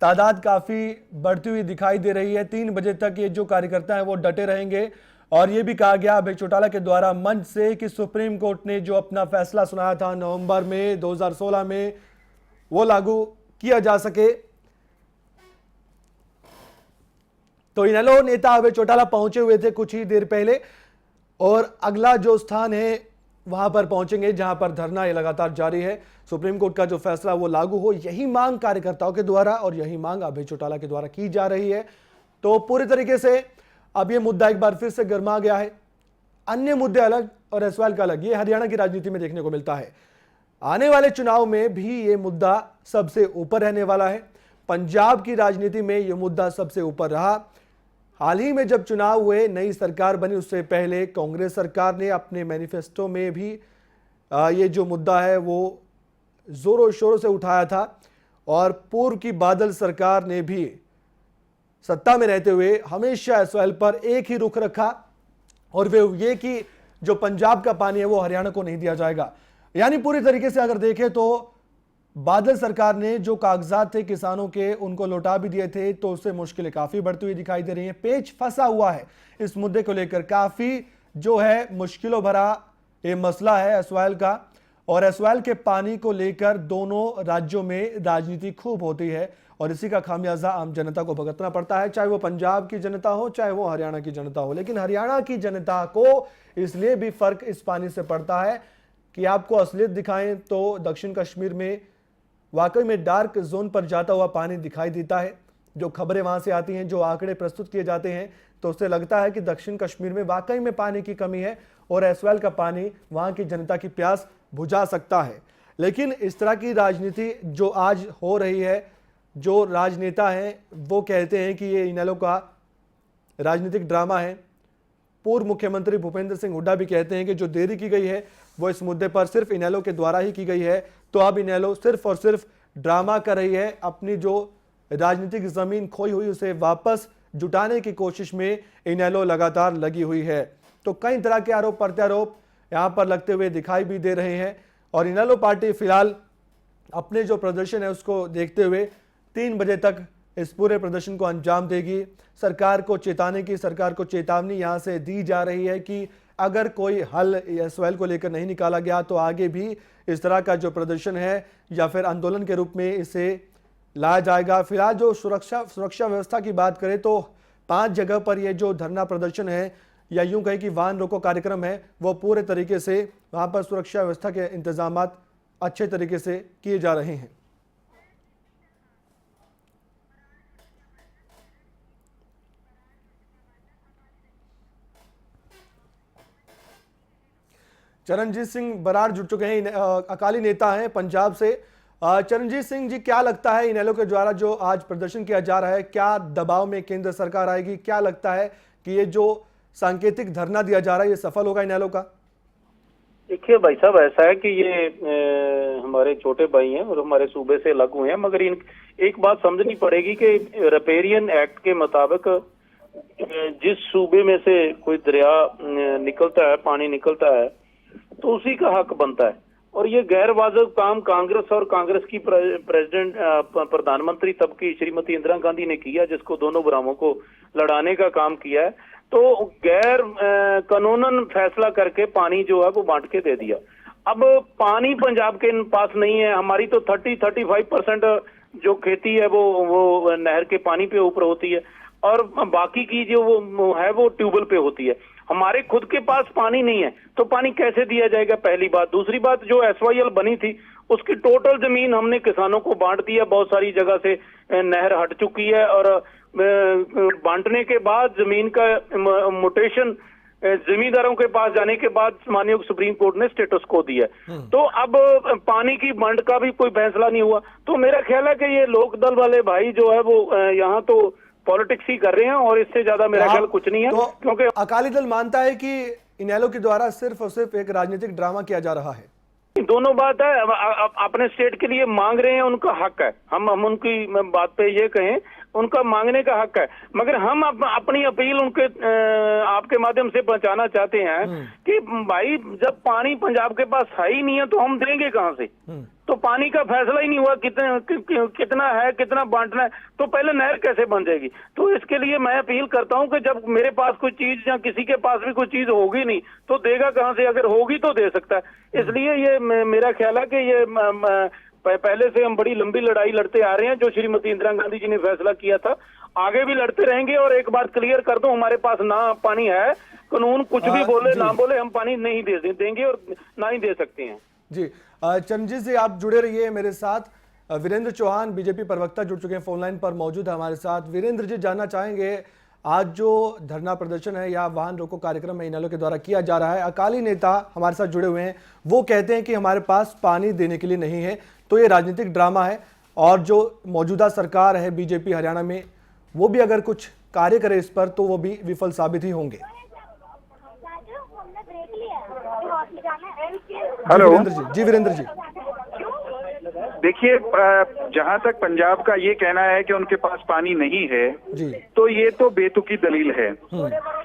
तादाद काफ़ी बढ़ती हुई दिखाई दे रही है। 3 बजे तक ये जो कार्यकर्ता हैं वो डटे रहेंगे। और ये भी कहा गया अभय चौटाला के द्वारा मंच से कि सुप्रीम कोर्ट ने जो अपना फैसला सुनाया था नवंबर में 2016 में, वो लागू किया जा सके। तो इनेलो नेता अभय चौटाला पहुंचे हुए थे कुछ ही देर पहले, और अगला जो स्थान है वहां पर पहुंचेंगे जहां पर धरना ये लगातार जारी है। सुप्रीम कोर्ट का जो फैसला वो लागू हो, यही मांग कार्यकर्ताओं के द्वारा और यही मांग अभय चौटाला के द्वारा की जा रही है। तो पूरी तरीके से अब ये मुद्दा एक बार फिर से गर्मा गया है। अन्य मुद्दे अलग और एसवाइएल का अलग, ये हरियाणा की राजनीति में देखने को मिलता है। आने वाले चुनाव में भी ये मुद्दा सबसे ऊपर रहने वाला है। पंजाब की राजनीति में ये मुद्दा सबसे ऊपर रहा। हाल ही में जब चुनाव हुए, नई सरकार बनी, उससे पहले कांग्रेस सरकार ने अपने मैनिफेस्टो में भी ये जो मुद्दा है वो जोरों शोरों से उठाया था, और पूर्व की बादल सरकार ने भी सत्ता में रहते हुए हमेशा एसवाइएल पर एक ही रुख रखा, और वे ये कि जो पंजाब का पानी है वो हरियाणा को नहीं दिया जाएगा। यानी पूरी तरीके से अगर देखें तो बादल सरकार ने जो कागजात थे किसानों के, उनको लौटा भी दिए थे, तो उससे मुश्किलें काफी बढ़ती हुई दिखाई दे रही हैं। पेच फंसा हुआ है इस मुद्दे को लेकर, काफी जो है मुश्किलों भरा ये मसला है एसवाइएल का। और एसवाइएल के पानी को लेकर दोनों राज्यों में राजनीति खूब होती है, और इसी का खामियाजा आम जनता को भुगतना पड़ता है, चाहे वो पंजाब की जनता हो, चाहे वो हरियाणा की जनता हो। लेकिन हरियाणा की जनता को इसलिए भी फर्क इस पानी से पड़ता है कि आपको असलियत दिखाएं तो दक्षिण कश्मीर में वाकई में डार्क जोन पर जाता हुआ पानी दिखाई देता है। जो खबरें वहां से आती हैं, जो आंकड़े प्रस्तुत किए जाते हैं, तो उससे लगता है कि दक्षिण कश्मीर में वाकई में पानी की कमी है और एसवाइएल का पानी वहां की जनता की प्यास बुझा सकता है। लेकिन इस तरह की राजनीति जो आज हो रही है, जो राजनेता हैं वो कहते हैं कि ये इनेलो का राजनीतिक ड्रामा है। पूर्व मुख्यमंत्री भूपेंद्र सिंह हुड्डा भी कहते हैं कि जो देरी की गई है वो इस मुद्दे पर सिर्फ इनेलो के द्वारा ही की गई है। तो अब इनेलो सिर्फ और सिर्फ ड्रामा कर रही है, अपनी जो राजनीतिक जमीन खोई हुई उसे वापस जुटाने की कोशिश में इनेलो लगातार लगी हुई है। तो कई तरह के आरोप प्रत्यारोप यहाँ पर लगते हुए दिखाई भी दे रहे हैं और इनेलो पार्टी फिलहाल अपने जो प्रदर्शन है उसको देखते हुए 3 बजे तक इस पूरे प्रदर्शन को अंजाम देगी। सरकार को चेतावनी यहाँ से दी जा रही है कि अगर कोई हल एसवाइएल को लेकर नहीं निकाला गया तो आगे भी इस तरह का जो प्रदर्शन है या फिर आंदोलन के रूप में इसे लाया जाएगा। फिलहाल जो सुरक्षा व्यवस्था की बात करें तो 5 जगह पर ये जो धरना प्रदर्शन है या यूं कहें कि वाहन रोको कार्यक्रम है, वो पूरे तरीके से वहां पर सुरक्षा व्यवस्था के इंतजाम अच्छे तरीके से किए जा रहे हैं। चरणजीत सिंह बराड़ जुड़ चुके हैं, अकाली नेता हैं पंजाब से। चरणजीत सिंह जी, क्या लगता है इनेलो के द्वारा जो आज प्रदर्शन किया जा रहा है, क्या दबाव में केंद्र सरकार आएगी? क्या लगता है कि ये जो सांकेतिक धरना दिया जा रहा है ये सफल होगा इनेलो का? देखिए भाई साहब, ऐसा है कि ये हमारे छोटे भाई हैं और हमारे सूबे से अलग हुए हैं, मगर एक बात समझनी पड़ेगी कि रिपेरियन एक्ट के मुताबिक जिस सूबे में से कोई दरिया निकलता है, पानी निकलता है, तो उसी का हक बनता है। और ये गैर वाजिब काम कांग्रेस और कांग्रेस की प्रधानमंत्री तब की श्रीमती इंदिरा गांधी ने किया, जिसको दोनों भरावों को लड़ाने का काम किया है। तो गैर कानूनन फैसला करके पानी जो है वो बांट के दे दिया। अब पानी पंजाब के पास नहीं है, हमारी तो 30-35% जो खेती है वो नहर के पानी पे ऊपर होती है और बाकी की जो वो है वो ट्यूबवेल पे होती है। हमारे खुद के पास पानी नहीं है तो पानी कैसे दिया जाएगा, पहली बात। दूसरी बात, जो एसवाईएल बनी थी उसकी टोटल जमीन हमने किसानों को बांट दी है, बहुत सारी जगह से नहर हट चुकी है और बांटने के बाद जमीन का म्यूटेशन जमींदारों के पास जाने के बाद माननीय सुप्रीम कोर्ट ने स्टेटस को दिया। तो अब पानी की बंट का भी कोई फैसला नहीं हुआ। तो मेरा ख्याल है कि ये लोकदल वाले भाई जो है वो यहाँ तो पॉलिटिक्स ही कर रहे हैं और इससे ज्यादा मेरा ख्याल कुछ नहीं है। तो क्योंकि अकाली दल मानता है कि इनेलो के द्वारा सिर्फ और सिर्फ एक राजनीतिक ड्रामा किया जा रहा है। दोनों बात है, अपने स्टेट के लिए मांग रहे हैं, उनका हक है। हम उनकी बात पे ये कहें, उनका मांगने का हक है, मगर हम अपनी अपील उनके आपके माध्यम से पहुंचाना चाहते हैं कि भाई जब पानी पंजाब के पास है ही नहीं है तो हम देंगे कहां से? तो पानी का फैसला ही नहीं हुआ कितना है, कितना बांटना है, तो पहले नहर कैसे बन जाएगी? तो इसके लिए मैं अपील करता हूं कि जब मेरे पास कोई चीज या किसी के पास भी कोई चीज होगी नहीं तो देगा कहां से? अगर होगी तो दे सकता है। इसलिए ये मेरा ख्याल है कि ये पहले से हम बड़ी लंबी लड़ाई लड़ते आ रहे हैं। जो श्रीमती इंदिरा गांधी जी ने फैसला किया था आगे भी लड़ते रहेंगे। और एक बात क्लियर कर दूं, हमारे पास ना पानी है, कानून कुछ भी बोले ना बोले, हम पानी नहीं देंगे और ना ही दे सकते हैं। जी चरणजीत जी, आप जुड़े रहिए मेरे साथ। वीरेंद्र चौहान बीजेपी प्रवक्ता जुड़ चुके हैं, फोन लाइन पर मौजूद है हमारे साथ। वीरेंद्र जी, जानना चाहेंगे आज जो धरना प्रदर्शन है या वाहन रोको कार्यक्रम है इनेलो के द्वारा किया जा रहा है, अकाली नेता हमारे साथ जुड़े हुए हैं, वो कहते हैं कि हमारे पास पानी देने के लिए नहीं है, तो ये राजनीतिक ड्रामा है और जो मौजूदा सरकार है बीजेपी हरियाणा में वो भी अगर कुछ कार्य करे इस पर तो वो भी विफल साबित ही होंगे। हेलो जी वीरेंद्र जी, देखिए, जहां तक पंजाब का ये कहना है कि उनके पास पानी नहीं है जी, तो ये तो बेतुकी दलील है।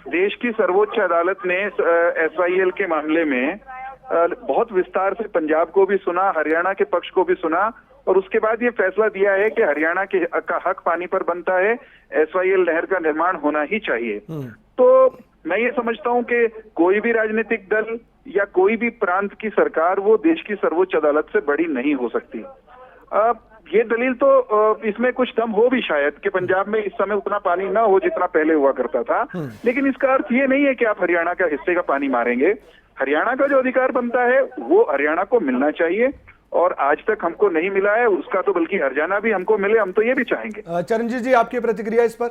देश की सर्वोच्च अदालत ने एसवाईएल के मामले में बहुत विस्तार से पंजाब को भी सुना, हरियाणा के पक्ष को भी सुना और उसके बाद ये फैसला दिया है कि हरियाणा का हक पानी पर बनता है, एसवाईएल नहर का निर्माण होना ही चाहिए। तो मैं ये समझता हूं कि कोई भी राजनीतिक दल या कोई भी प्रांत की सरकार वो देश की सर्वोच्च अदालत से बड़ी नहीं हो सकती। ये दलील तो इसमें कुछ दम हो भी शायद कि पंजाब में इस समय उतना पानी ना हो जितना पहले हुआ करता था, लेकिन इसका अर्थ ये नहीं है कि आप हरियाणा का हिस्से का पानी मारेंगे। हरियाणा का जो अधिकार बनता है वो हरियाणा को मिलना चाहिए और आज तक हमको नहीं मिला है उसका, तो बल्कि हरियाणा भी हमको मिले, हम तो ये भी चाहेंगे। चरणजीत जी, आपकी प्रतिक्रिया इस पर?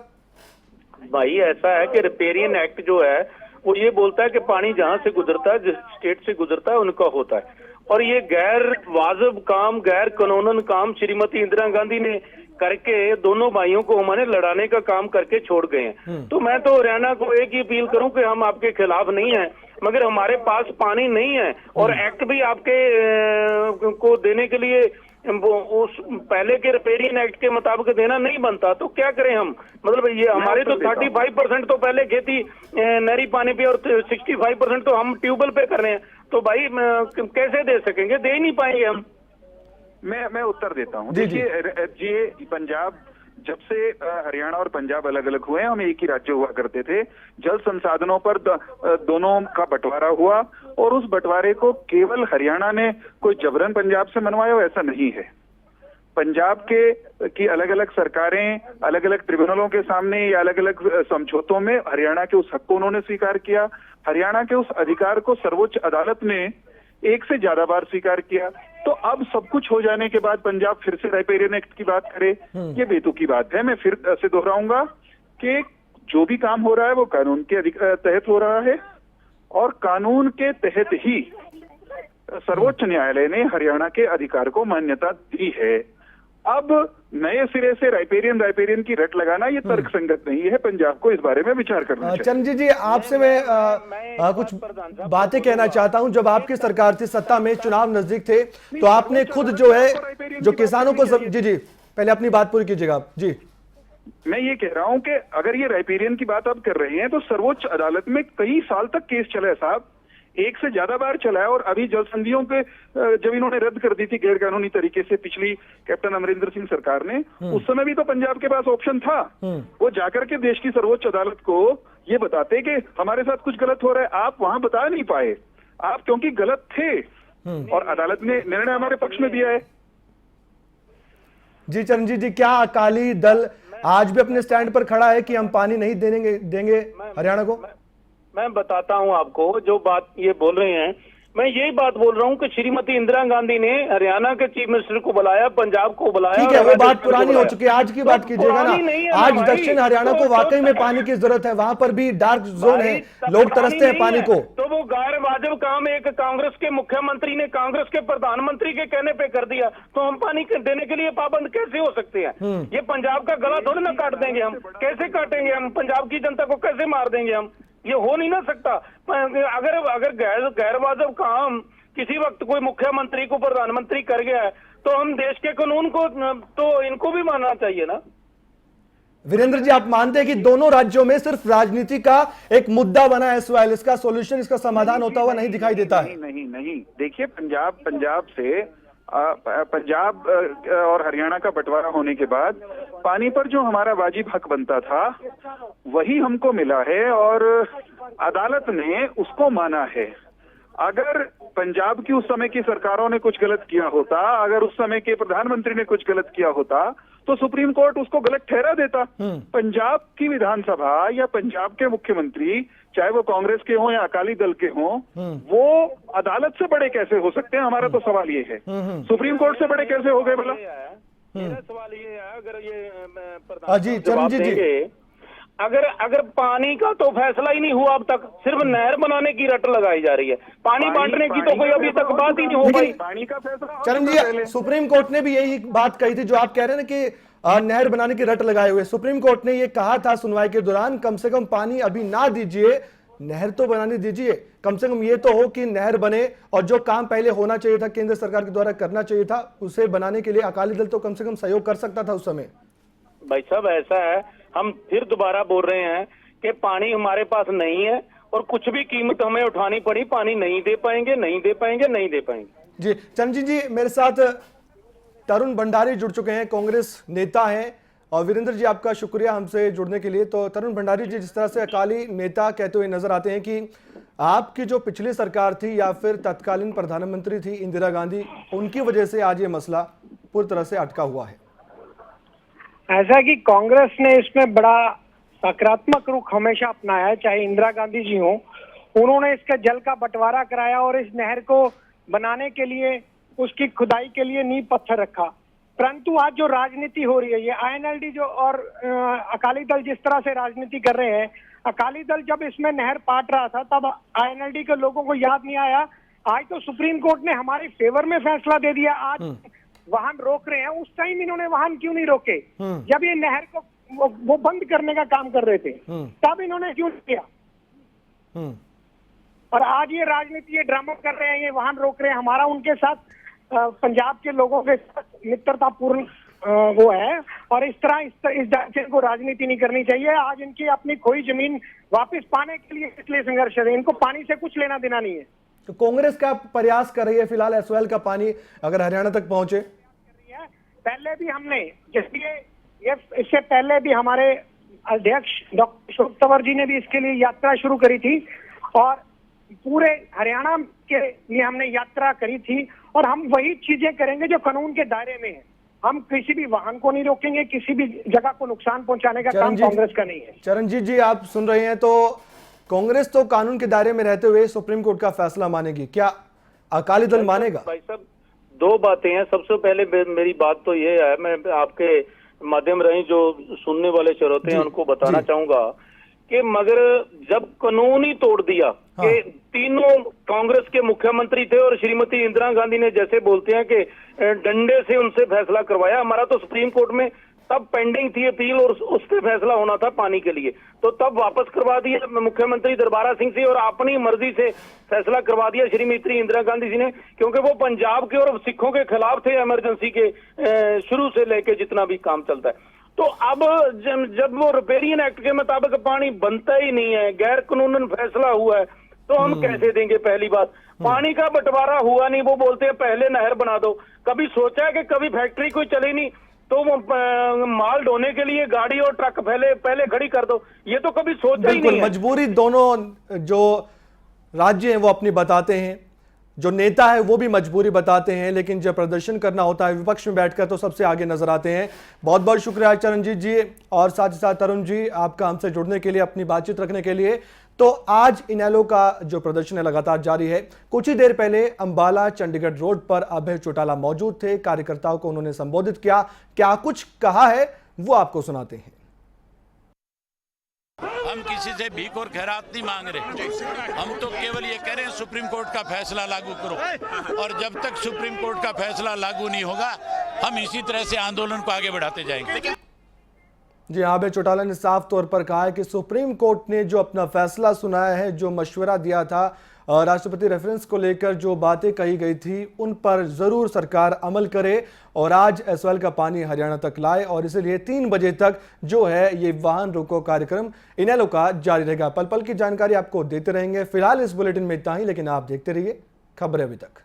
भाई ऐसा है कि रिपेरियन एक्ट जो है वो ये बोलता है कि पानी जहां से गुजरता है, जिस स्टेट से गुजरता है, उनका होता है, और ये गैर वाजिब काम, गैर कानूनन काम श्रीमती इंदिरा गांधी ने करके दोनों भाइयों को हमारे लड़ाने का काम करके छोड़ गए हैं। तो मैं तो हरियाणा को एक ही अपील करूं कि हम आपके खिलाफ नहीं हैं, मगर हमारे पास पानी नहीं है और एक्ट भी आपके को देने के लिए उस पहले के रिपेरियन एक्ट के मुताबिक देना नहीं बनता, तो क्या करें हम? मतलब ये हमारे तो 35% तो पहले खेती नहरी पानी पे और 65% तो हम ट्यूबवेल पे कर रहे हैं, तो भाई कैसे दे सकेंगे? दे ही नहीं पाएंगे हम। मैं उत्तर देता हूँ। देखिए, ये पंजाब जब से हरियाणा और पंजाब अलग अलग हुए, हम एक ही राज्य हुआ करते थे। जल संसाधनों पर दोनों का बंटवारा हुआ और उस बंटवारे को केवल हरियाणा ने कोई जबरन पंजाब से मनवाया, ऐसा नहीं है। पंजाब की अलग अलग सरकारें अलग अलग ट्रिब्यूनलों के सामने या अलग अलग समझौतों में हरियाणा के उस हक को उन्होंने स्वीकार किया। हरियाणा के उस अधिकार को सर्वोच्च अदालत ने एक से ज्यादा बार स्वीकार किया। तो अब सब कुछ हो जाने के बाद पंजाब फिर से राइपेरियन एक्ट की बात करे, ये बेतुकी बात है। मैं फिर से दोहराऊंगा कि जो भी काम हो रहा है वो कानून के तहत हो रहा है और कानून के तहत ही सर्वोच्च न्यायालय ने हरियाणा के अधिकार को मान्यता दी है। अब नए सिरे से राइपेरियन की रट लगाना ये तर्क संगत नहीं है। पंजाब को इस बारे में विचार करना चाहिए। चरणजीत जी, आपसे मैं कुछ बातें कहना चाहता हूं। जब आपकी सरकार थी, सत्ता में, चुनाव नजदीक थे, तो आपने खुद जो है जो किसानों को जी पहले अपनी बात पूरी कीजिएगा आप। जी, मैं ये कह रहा हूं कि अगर ये राइपेरियन की बात आप कर रहे हैं तो सर्वोच्च अदालत में कई साल तक केस चला है साहब, एक से ज्यादा बार चला है। और अभी जल संधियों के जब इन्होंने रद्द कर दी थी गैर कानूनी तरीके से पिछली कैप्टन अमरिंदर सिंह सरकार ने, उस समय भी तो पंजाब के पास ऑप्शन था। वो जाकर के देश की सर्वोच्च अदालत को ये बताते कि हमारे साथ कुछ गलत हो रहा है। आप वहां बता नहीं पाए, आप क्योंकि गलत थे और अदालत ने निर्णय हमारे पक्ष में दिया है। जी चरणजीत जी, क्या अकाली दल आज भी अपने स्टैंड पर खड़ा है कि हम पानी नहीं देंगे हरियाणा को? मैं बताता हूं आपको, जो बात ये बोल रहे हैं, मैं यही बात बोल रहा हूं कि श्रीमती इंदिरा गांधी ने हरियाणा के चीफ मिनिस्टर को बुलाया, पंजाब को बुलाया। ठीक है, वो बात पुरानी हो चुकी है, आज की बात कीजिएगा ना। आज दक्षिण हरियाणा को वाकई में पानी की जरूरत है, वहां पर भी डार्क जोन है, लोग तरसते हैं पानी को। तो वो गैर वाजिब काम एक कांग्रेस के मुख्यमंत्री ने कांग्रेस के प्रधानमंत्री के कहने पे कर दिया, तो हम पानी देने के लिए पाबंद कैसे हो सकते हैं? ये पंजाब का गला थोड़ी ना काट देंगे हम, कैसे काटेंगे हम? पंजाब की जनता को कैसे मार देंगे हम? ये हो नहीं ना सकता। अगर गैर वाजिब काम किसी वक्त कोई मुख्यमंत्री को प्रधानमंत्री कर गया है तो हम देश के कानून को तो इनको भी मानना चाहिए ना। वीरेंद्र जी, आप मानते हैं कि दोनों राज्यों में सिर्फ राजनीति का एक मुद्दा बना है एसवाईएल, इसका सॉल्यूशन, इसका समाधान होता हुआ नहीं दिखाई देता है? नहीं। देखिए, पंजाब और हरियाणा का बंटवारा होने के बाद पानी पर जो हमारा वाजिब हक बनता था वही हमको मिला है और अदालत ने उसको माना है। अगर पंजाब की उस समय की सरकारों ने कुछ गलत किया होता, अगर उस समय के प्रधानमंत्री ने कुछ गलत किया होता, तो सुप्रीम कोर्ट उसको गलत ठहरा देता। पंजाब की विधानसभा या पंजाब के मुख्यमंत्री, चाहे वो कांग्रेस के हों या अकाली दल के हों, वो अदालत से बड़े कैसे हो सकते हैं? हमारा तो सवाल ये है। सुप्रीम कोर्ट से बड़े कैसे हो गए भला? मेरा सवाल ये है, अगर ये जी चरणजीत जी, अगर पानी का तो फैसला ही नहीं हुआ अब तक, सिर्फ नहर बनाने की रट लगाई जा रही है, पानी बांटने की तो कोई अभी तक बात ही नहीं हो पाई। पानी का फैसला चरणजीत, सुप्रीम कोर्ट ने भी यही बात कही थी जो आप कह रहे हैं कि नहर बनाने की रट लगाए हुए। सुप्रीम कोर्ट ने ये कहा था सुनवाई के दौरान, कम से कम पानी अभी ना दीजिए, नहर तो बनाने दीजिए, कम से कम ये तो हो कि नहर बने, और जो काम पहले होना चाहिए था, केंद्र सरकार के द्वारा करना चाहिए था, उसे बनाने के लिए अकाली दल तो कम से कम सहयोग कर सकता था उस समय। भाई साहब, ऐसा है, हम फिर दोबारा बोल रहे हैं कि पानी हमारे पास नहीं है और कुछ भी कीमत हमें उठानी पड़ी, पानी नहीं दे पाएंगे। जी चरणजीत जी, मेरे साथ तरुण भंडारी जुड़ चुके हैं, कांग्रेस नेता हैं। और वीरेंद्र जी, आपका शुक्रिया हमसे जुड़ने के लिए। तो तरुण भंडारी जी, जिस तरह से अकाली नेता कहते हुए नजर आते हैं कि आपकी जो पिछली सरकार थी या फिर तत्कालीन प्रधानमंत्री थी इंदिरा गांधी, उनकी वजह से आज ये मसला पूरी तरह से अटका हुआ है। ऐसा कि कांग्रेस ने इसमें बड़ा सकारात्मक रुख हमेशा अपनाया है, चाहे इंदिरा गांधी जी हो, उन्होंने इसका जल का बंटवारा कराया और इस नहर को बनाने के लिए उसकी खुदाई के लिए नींव पत्थर रखा। परंतु आज जो राजनीति हो रही है, ये INLD जो और अकाली दल जिस तरह से राजनीति कर रहे हैं, अकाली दल जब इसमें नहर पाट रहा था तब INLD के लोगों को याद नहीं आया। आज तो सुप्रीम कोर्ट ने हमारे फेवर में फैसला दे दिया, आज वाहन रोक रहे हैं। उस टाइम इन्होंने वाहन क्यों नहीं रोके जब ये नहर को वो बंद करने का काम कर रहे थे, तब इन्होंने क्यों किया? और आज ये राजनीति, ये ड्रामा कर रहे हैं, ये वाहन रोक रहे हैं। हमारा उनके साथ पंजाब के लोगों के साथ मित्रतापूर्ण वो है, और इस ढंग को राजनीति नहीं करनी चाहिए। आज इनकी अपनी खोई जमीन वापस पाने के लिए इसलिए संघर्ष है, इनको पानी से कुछ लेना देना नहीं है। तो कांग्रेस का प्रयास कर रही है फिलहाल SYL का पानी अगर हरियाणा तक पहुंचे? पहले भी हमने, इससे पहले भी हमारे अध्यक्ष डॉक्टर अशोक तंवर जी ने भी इसके लिए यात्रा शुरू करी थी, और पूरे हरियाणा के लिए हमने यात्रा करी थी, और हम वही चीजें करेंगे जो कानून के दायरे में है। हम किसी भी वाहन को नहीं रोकेंगे, किसी भी जगह को नुकसान पहुंचाने का काम कांग्रेस का नहीं है। चरणजीत जी, आप सुन रहे हैं, तो कांग्रेस तो कानून के दायरे में रहते हुए सुप्रीम कोर्ट का फैसला मानेगी, क्या अकाली दल मानेगा? भाई साहब, दो बातें हैं। सबसे पहले मेरी बात तो ये है, मैं आपके माध्यम रही जो सुनने वाले श्रोते हैं उनको बताना चाहूंगा कि मगर जब कानून ही तोड़ दिया कि तीनों कांग्रेस के मुख्यमंत्री थे और श्रीमती इंदिरा गांधी ने जैसे बोलते हैं कि डंडे से उनसे फैसला करवाया, हमारा तो सुप्रीम कोर्ट में तब पेंडिंग थी अपील और उस पे फैसला होना था पानी के लिए, तो तब वापस करवा दिया मुख्यमंत्री दरबारा सिंह से और अपनी मर्जी से फैसला करवा दिया श्रीमती इंदिरा गांधी जी ने, क्योंकि वो पंजाब के और सिखों के खिलाफ थे इमरजेंसी के शुरू से लेके जितना भी काम चलता है। तो अब जब वो रिपेरियन एक्ट के मुताबिक पानी बनता ही नहीं है, गैर कानूनन फैसला हुआ है, तो हम कैसे देंगे? पहली बात, पानी का बंटवारा हुआ नहीं, वो बोलते हैं पहले नहर बना दो। कभी सोचा है कि कभी फैक्ट्री कोई चली नहीं तो वो माल ढोने के लिए गाड़ी और ट्रक पहले खड़ी कर दो? ये तो कभी सोचा ही नहीं है। मजबूरी दोनों जो राज्य हैं वो अपनी बताते हैं, जो नेता है वो भी मजबूरी बताते हैं, लेकिन जब प्रदर्शन करना होता है विपक्ष में बैठकर तो सबसे आगे नजर आते हैं। बहुत बहुत शुक्रिया चरणजीत जी, और साथ ही साथ तरुण जी, आपका हमसे जुड़ने के लिए, अपनी बातचीत रखने के लिए। तो आज इनेलो का जो प्रदर्शन है लगातार जारी है। कुछ ही देर पहले अंबाला चंडीगढ़ रोड पर अभय चौटाला मौजूद थे, कार्यकर्ताओं को उन्होंने संबोधित किया, क्या कुछ कहा है वो आपको सुनाते हैं। हम किसी से भीख और खैरात नहीं मांग रहे, हम तो केवल ये कह रहे हैं सुप्रीम कोर्ट का फैसला लागू करो, और जब तक सुप्रीम कोर्ट का फैसला लागू नहीं होगा हम इसी तरह से आंदोलन को आगे बढ़ाते जाएंगे। जी हाँ, अभय चौटाला ने साफ तौर पर कहा है कि सुप्रीम कोर्ट ने जो अपना फैसला सुनाया है, जो मशवरा दिया था राष्ट्रपति रेफरेंस को लेकर, जो बातें कही गई थी उन पर जरूर सरकार अमल करे और आज SYL का पानी हरियाणा तक लाए, और इसलिए 3 बजे तक जो है ये वाहन रोको कार्यक्रम इनेलो का जारी रहेगा। पल पल की जानकारी आपको देते रहेंगे। फिलहाल इस बुलेटिन में इतना ही, लेकिन आप देखते रहिए खबरें अभी तक।